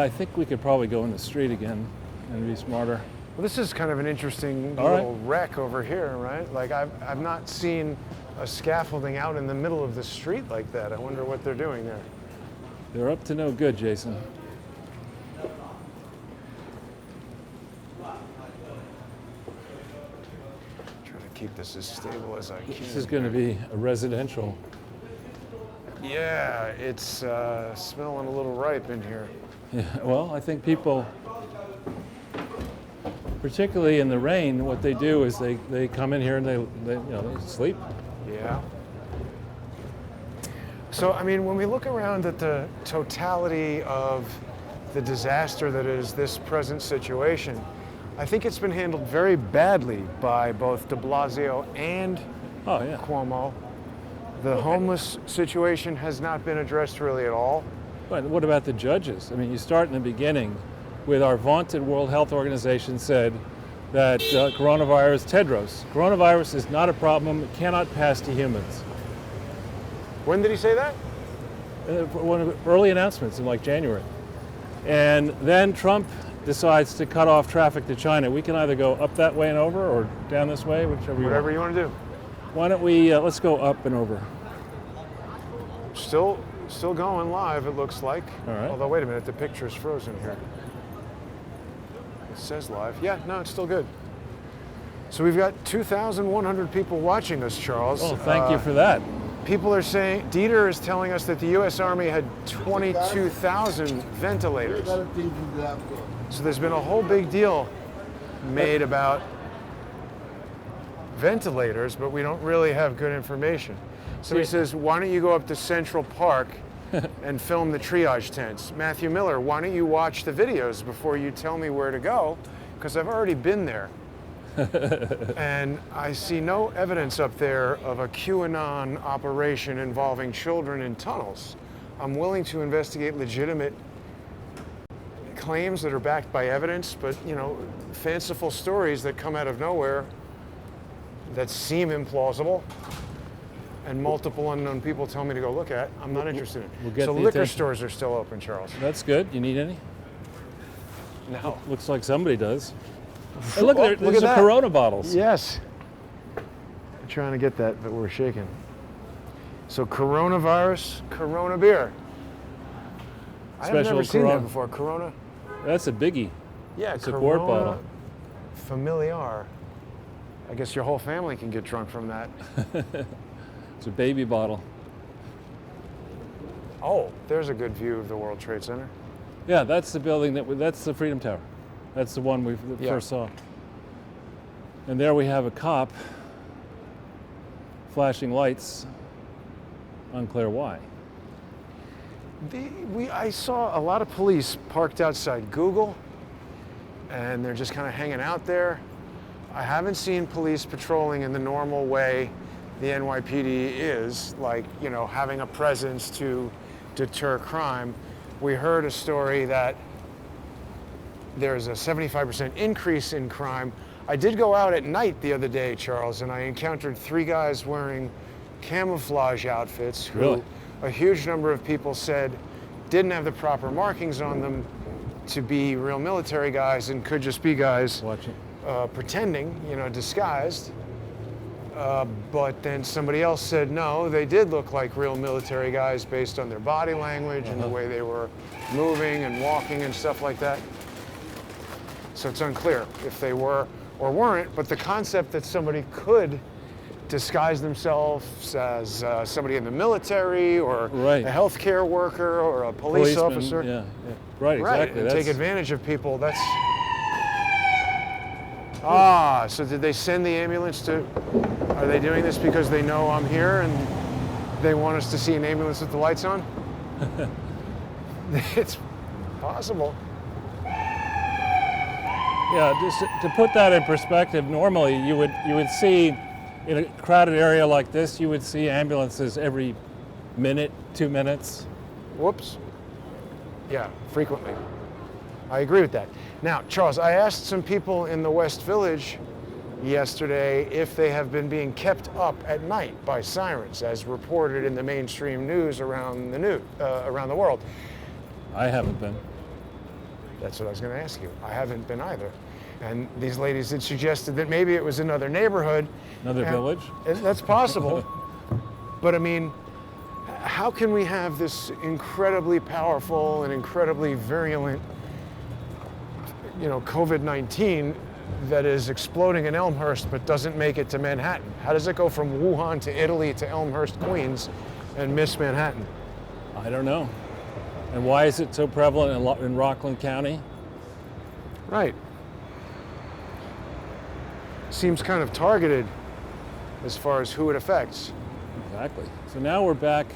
I think we could probably go in the street again and be smarter. Well, this is kind of an interesting All right. little wreck over here, right? Like I've not seen a scaffolding out in the middle of the street like that. I wonder what they're doing there. They're up to no good, Jason. Trying to keep this as stable as I can. This is going to be a residential. Yeah, it's smelling a little ripe in here. Yeah, well, I think people, particularly in the rain, what they do is they come in here and they sleep. Yeah. So, I mean, when we look around at the totality of the disaster that is this present situation, I think it's been handled very badly by both de Blasio and Oh yeah. Cuomo. The homeless situation has not been addressed really at all. But what about the judges? I mean, you start in the beginning with our vaunted World Health Organization said that coronavirus, coronavirus is not a problem, it cannot pass to humans. When did he say that? One of the early announcements in like January. And then Trump decides to cut off traffic to China. We can either go up that way and over or down this way, whichever you Whatever want. you want to do. Why don't we, let's go up and over. Still going live, it looks like. All right. Although, wait a minute, the picture's frozen here. It says live. Yeah, no, it's still good. So we've got 2,100 people watching us, Charles. Oh, thank you for that. People are saying, Dieter is telling us that the U.S. Army had 22,000 ventilators. So there's been a whole big deal made about ventilators, but we don't really have good information. So he says, why don't you go up to Central Park and film the triage tents? Matthew Miller, why don't you watch the videos before you tell me where to go? Because I've already been there. And I see no evidence up there of a QAnon operation involving children in tunnels. I'm willing to investigate legitimate claims that are backed by evidence, but fanciful stories that come out of nowhere that seem implausible and multiple unknown people tell me to go look at, I'm not interested in. We'll get So the liquor attention. stores are still open, Charles. That's good. You need any? No. Looks like somebody does. Hey, look, there's look at some that. Corona bottles. Yes. I'm trying to get that, but we're shaking. So coronavirus, Corona beer. I have Special never seen Corona. that before. Corona? That's a biggie. Yeah, It's a quart Corona bottle. Familiar. I guess your whole family can get drunk from that. It's a baby bottle. Oh, there's a good view of the World Trade Center. Yeah, that's the building that's the Freedom Tower. That's the one we Yeah. first saw. And there we have a cop flashing lights. Unclear why. I saw a lot of police parked outside Google, and they're just kind of hanging out there. I haven't seen police patrolling in the normal way the NYPD is, like, having a presence to deter crime. We heard a story that there's a 75% increase in crime. I did go out at night the other day, Charles, and I encountered 3 guys wearing camouflage outfits who Really? a huge number of people said didn't have the proper markings on them to be real military guys and could just be guys Watching. pretending, disguised. But then somebody else said no, they did look like real military guys based on their body language and the way they were moving and walking and stuff like that. So it's unclear if they were or weren't, but the concept that somebody could disguise themselves as somebody in the military or Right. a healthcare worker or a police Policeman, officer. Yeah. Right. Right, Exactly. and That's, take advantage of people. That's so did they send the ambulance to? Are they doing this because they know I'm here and they want us to see an ambulance with the lights on? It's possible. Yeah, just to put that in perspective, normally you would see in a crowded area like this, you would see ambulances every minute, 2 minutes. Whoops. Yeah, frequently. I agree with that. Now, Charles, I asked some people in the West Village yesterday if they have been being kept up at night by sirens, as reported in the mainstream news around the world. I haven't been. That's what I was going to ask you. I haven't been either. And these ladies had suggested that maybe it was another neighborhood. Another village? That's possible. But I mean, how can we have this incredibly powerful and incredibly virulent, COVID-19 that is exploding in Elmhurst but doesn't make it to Manhattan? How does it go from Wuhan to Italy to Elmhurst, Queens, and miss Manhattan? I don't know. And why is it so prevalent in Rockland County? Right. Seems kind of targeted as far as who it affects. Exactly. So now we're back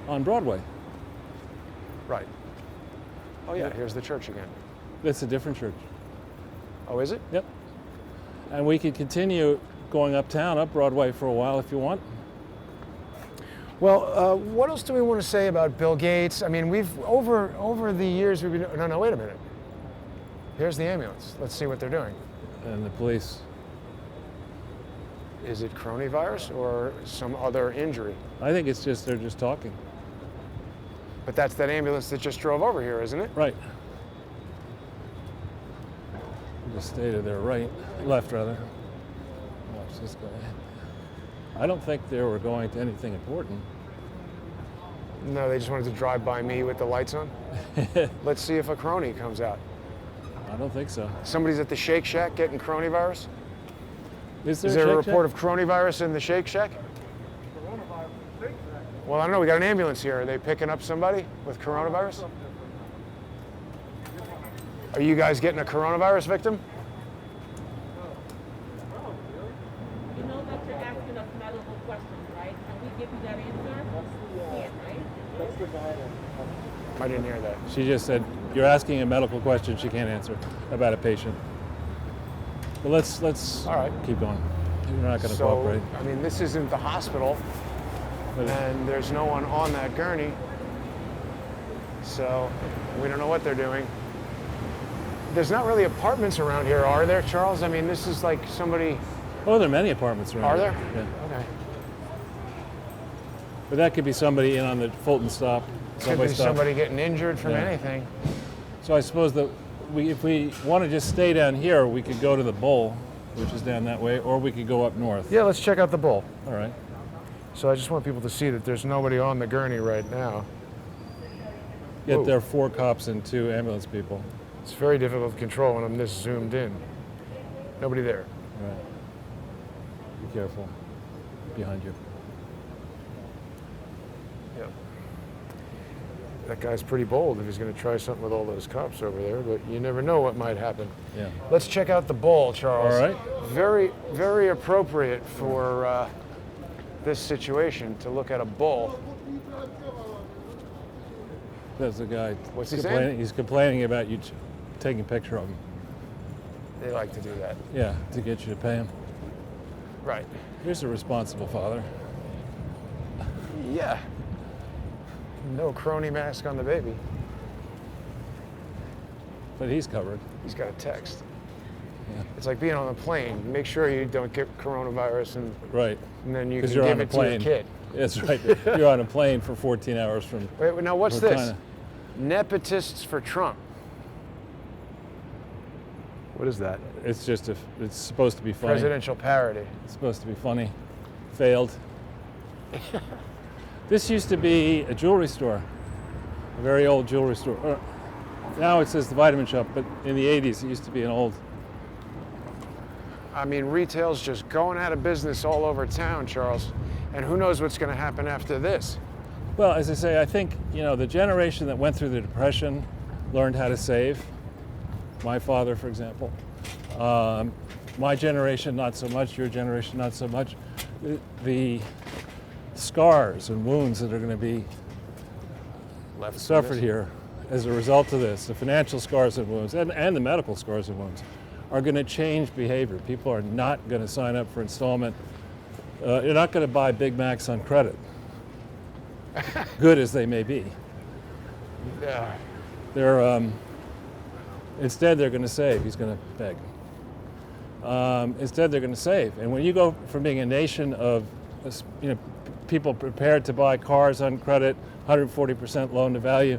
on Broadway. Right. Oh yeah, here's the church again. It's a different church. Oh, is it? Yep. And we could continue going uptown, up Broadway for a while if you want. Well, what else do we want to say about Bill Gates? I mean, we've over the years we've been. No, wait a minute. Here's the ambulance. Let's see what they're doing. And the police. Is it coronavirus or some other injury? I think it's just they're just talking. But that's that ambulance that just drove over here, isn't it? Right. Just stay to their left rather. Watch this guy. I don't think they were going to anything important. No, they just wanted to drive by me with the lights on. Let's see if a crony comes out. I don't think so. Somebody's at the Shake Shack getting coronavirus? Is Is there a report of coronavirus in the Shake Shack? Well, I don't know. We got an ambulance here. Are they picking up somebody with coronavirus? Are you guys getting a coronavirus victim? You know that you're asking us medical questions, right? Can we give you that answer? You can't, right? I didn't hear that. She just said, you're asking a medical question she can't answer about a patient. But let's All right. keep going. You're not going to So, cooperate. I mean, this isn't the hospital, But and there's no one on that gurney. So we don't know what they're doing. There's not really apartments around here, are there, Charles? I mean, this is like somebody. oh, there are many apartments around Are here. there? Yeah. Okay. But that could be somebody in on the Fulton stop. Could subway be stop. somebody getting injured from Yeah. anything. So I suppose that if we want to just stay down here, we could go to the Bowl, which is down that way, or we could go up north. Yeah, let's check out the bull. All right. So I just want people to see that there's nobody on the gurney right now. Yet Whoa. there are 4 cops and 2 ambulance people. It's very difficult to control when I'm this zoomed in. Nobody there. Right. Be careful. Behind you. Yeah. That guy's pretty bold if he's going to try something with all those cops over there, but you never know what might happen. Yeah. Let's check out the bowl, Charles. All right. Very, very appropriate for this situation to look at a bull. There's a guy. What's he complaining. saying? He's complaining about you taking a picture of him. They like to do that. Yeah, to get you to pay him. Right. Here's a responsible father. Yeah. No crony mask on the baby. But he's covered. He's got a text. It's like being on a plane. Make sure you don't get coronavirus, and Right. then you can Because you're give on a it to your plane. kid. That's right. You're on a plane for 14 hours from. Wait, now what's from this? China. Nepotists for Trump. What is that? It's just it's supposed to be funny. Presidential parody. It's supposed to be funny. Failed. This used to be a jewelry store, a very old jewelry store. Now it says the Vitamin Shop, but in the 80s it used to be an old. I mean, retail's just going out of business all over town, Charles. And who knows what's going to happen after this? Well, as I say, I think, the generation that went through the Depression learned how to save. My father, for example. My generation, not so much. Your generation, not so much. The scars and wounds that are going to be Left suffered here as a result of this, the financial scars and wounds, and the medical scars and wounds, are going to change behavior. People are not going to sign up for installment. You're not going to buy Big Macs on credit, good as they may be. Yeah. Instead, they're going to save. He's going to beg. Instead, they're going to save. And when you go from being a nation of, people prepared to buy cars on credit, 140% loan to value,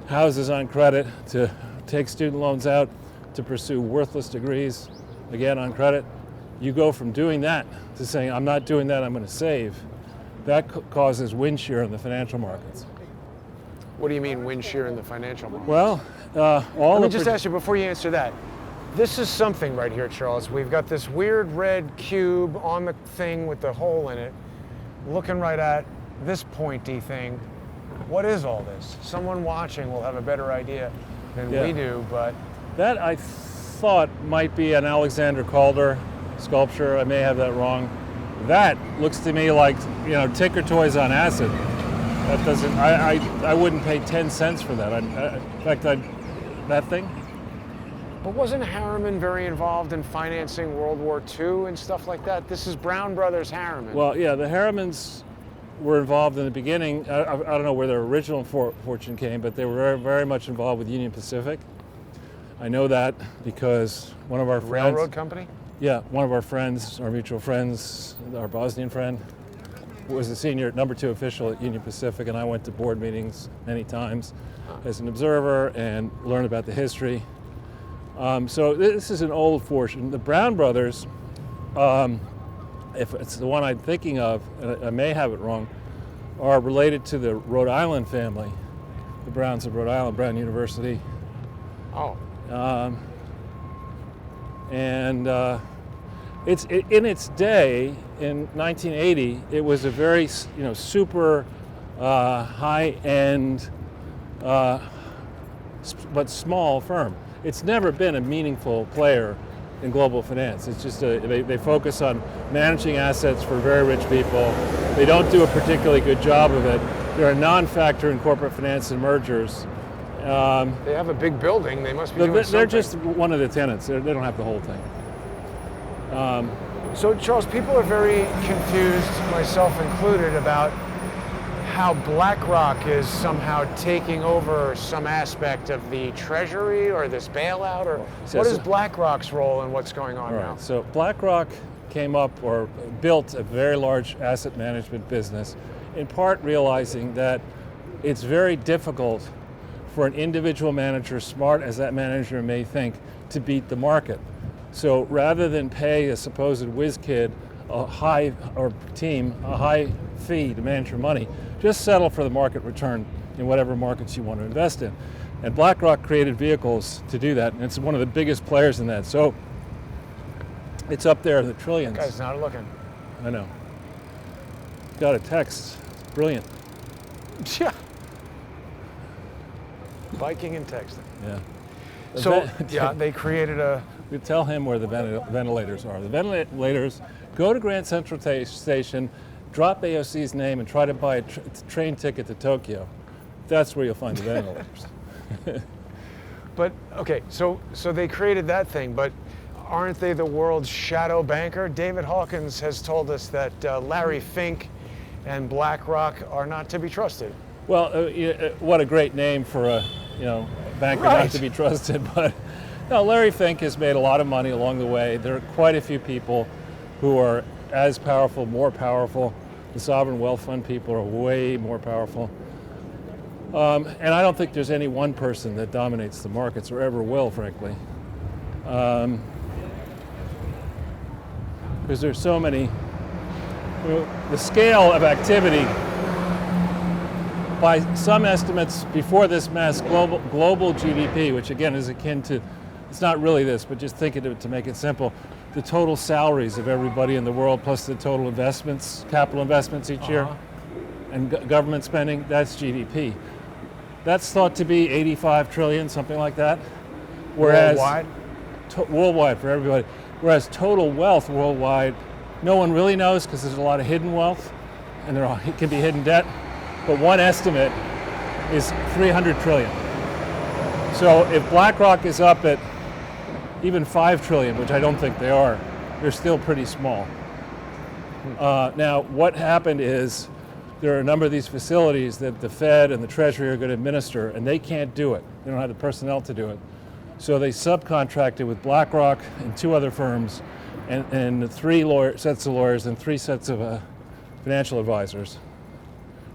houses on credit, to take student loans out, to pursue worthless degrees, again on credit, you go from doing that to saying, I'm not doing that, I'm going to save. That causes wind shear in the financial markets. What do you mean wind shear in the financial market? Well, Let me just ask you before you answer that. This is something right here, Charles. We've got this weird red cube on the thing with the hole in it, looking right at this pointy thing. What is all this? Someone watching will have a better idea than we do, but... That I thought might be an Alexander Calder sculpture. I may have that wrong. That looks to me like, Tinker Toys on acid. That doesn't, I wouldn't pay 10 cents for that. In fact, that thing? But wasn't Harriman very involved in financing World War II and stuff like that? This is Brown Brothers Harriman. Well, yeah, the Harrimans were involved in the beginning. I don't know where their original fortune came, but they were very, very much involved with Union Pacific. I know that because one of our friends... Railroad company? Yeah, one of our friends, our mutual friends, our Bosnian friend, was the senior number 2 official at Union Pacific, and I went to board meetings many times as an observer and learned about the history. So this is an old fortune. The Brown brothers, if it's the one I'm thinking of, and I may have it wrong, are related to the Rhode Island family, the Browns of Rhode Island, Brown University. Oh. It's in its day in 1980. It was a very super high-end but small firm. It's never been a meaningful player in global finance. It's just they focus on managing assets for very rich people. They don't do a particularly good job of it. They're a non-factor in corporate finance and mergers. They have a big building. They must be doing something. They're just one of the tenants. They don't have the whole thing. So, Charles, people are very confused, myself included, about how BlackRock is somehow taking over some aspect of the Treasury or this bailout, or what is BlackRock's role in what's going on now? So BlackRock came up or built a very large asset management business, in part realizing that it's very difficult for an individual manager, smart as that manager may think, to beat the market. So rather than pay a supposed whiz kid a high fee to manage your money, just settle for the market return in whatever markets you want to invest in. And BlackRock created vehicles to do that, and it's one of the biggest players in that. So it's up there in the trillions. Guy's not looking. I know. Got a text. It's brilliant. Yeah. Biking and texting. Yeah. So, yeah, they created a... We tell him where the ventilators are. The ventilators, go to Grand Central Station, drop AOC's name, and try to buy a train ticket to Tokyo. That's where you'll find the ventilators. But, okay, so they created that thing, but aren't they the world's shadow banker? David Hawkins has told us that Larry Fink and BlackRock are not to be trusted. Well, what a great name for a banker not to be trusted, but No, Larry Fink has made a lot of money along the way. There are quite a few people who are as powerful, more powerful. The sovereign wealth fund people are way more powerful. And I don't think there's any one person that dominates the markets or ever will, frankly. Because there's so many. The scale of activity, by some estimates before this mess, global GDP, which again is akin to, it's not really this, but just think of it to make it simple, the total salaries of everybody in the world plus the total investments, capital investments each year, and government spending, that's GDP. That's thought to be 85 trillion, something like that. Whereas Worldwide? Worldwide for everybody. Whereas total wealth worldwide, no one really knows because there's a lot of hidden wealth and it can be hidden debt. But one estimate is 300 trillion. So if BlackRock is up at even 5 trillion, which I don't think they are, they're still pretty small. Now, what happened is there are a number of these facilities that the Fed and the Treasury are going to administer, and they can't do it. They don't have the personnel to do it. So they subcontracted with BlackRock and 2 other firms, and 3 sets of lawyers and 3 sets of financial advisors.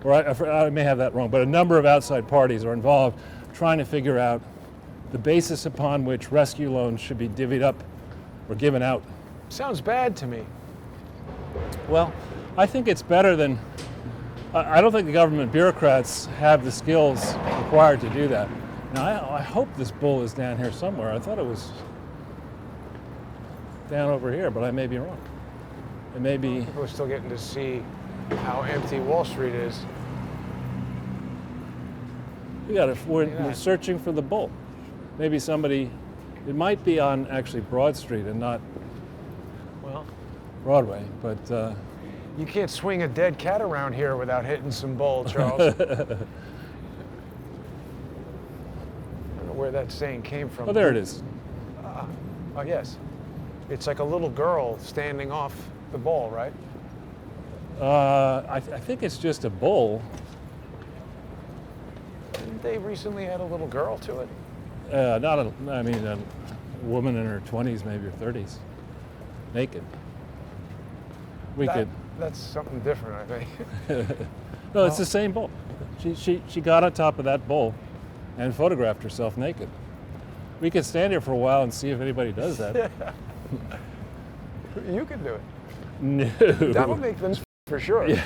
Or I may have that wrong, but a number of outside parties are involved trying to figure out the basis upon which rescue loans should be divvied up or given out. Sounds bad to me. Well, I think it's better than, I don't think the government bureaucrats have the skills required to do that. Now, I hope this bull is down here somewhere. I thought it was down over here, but I may be wrong. It may be. People are still getting to see how empty Wall Street is. We're searching for the bull. Maybe somebody, it might be on actually Broad Street and not Well, Broadway, but you can't swing a dead cat around here without hitting some bull, Charles. I don't know where that saying came from. oh, there it is. Oh, yes. It's like a little girl standing off the ball, right? I think it's just a bull. Didn't they recently add a little girl to it? A woman in her 20s, maybe her 30s, naked. That's something different, I think. No, it's the same bull. She got on top of that bull and photographed herself naked. We could stand here for a while and see if anybody does that. You can do it. No. That'll make them for sure. Yeah.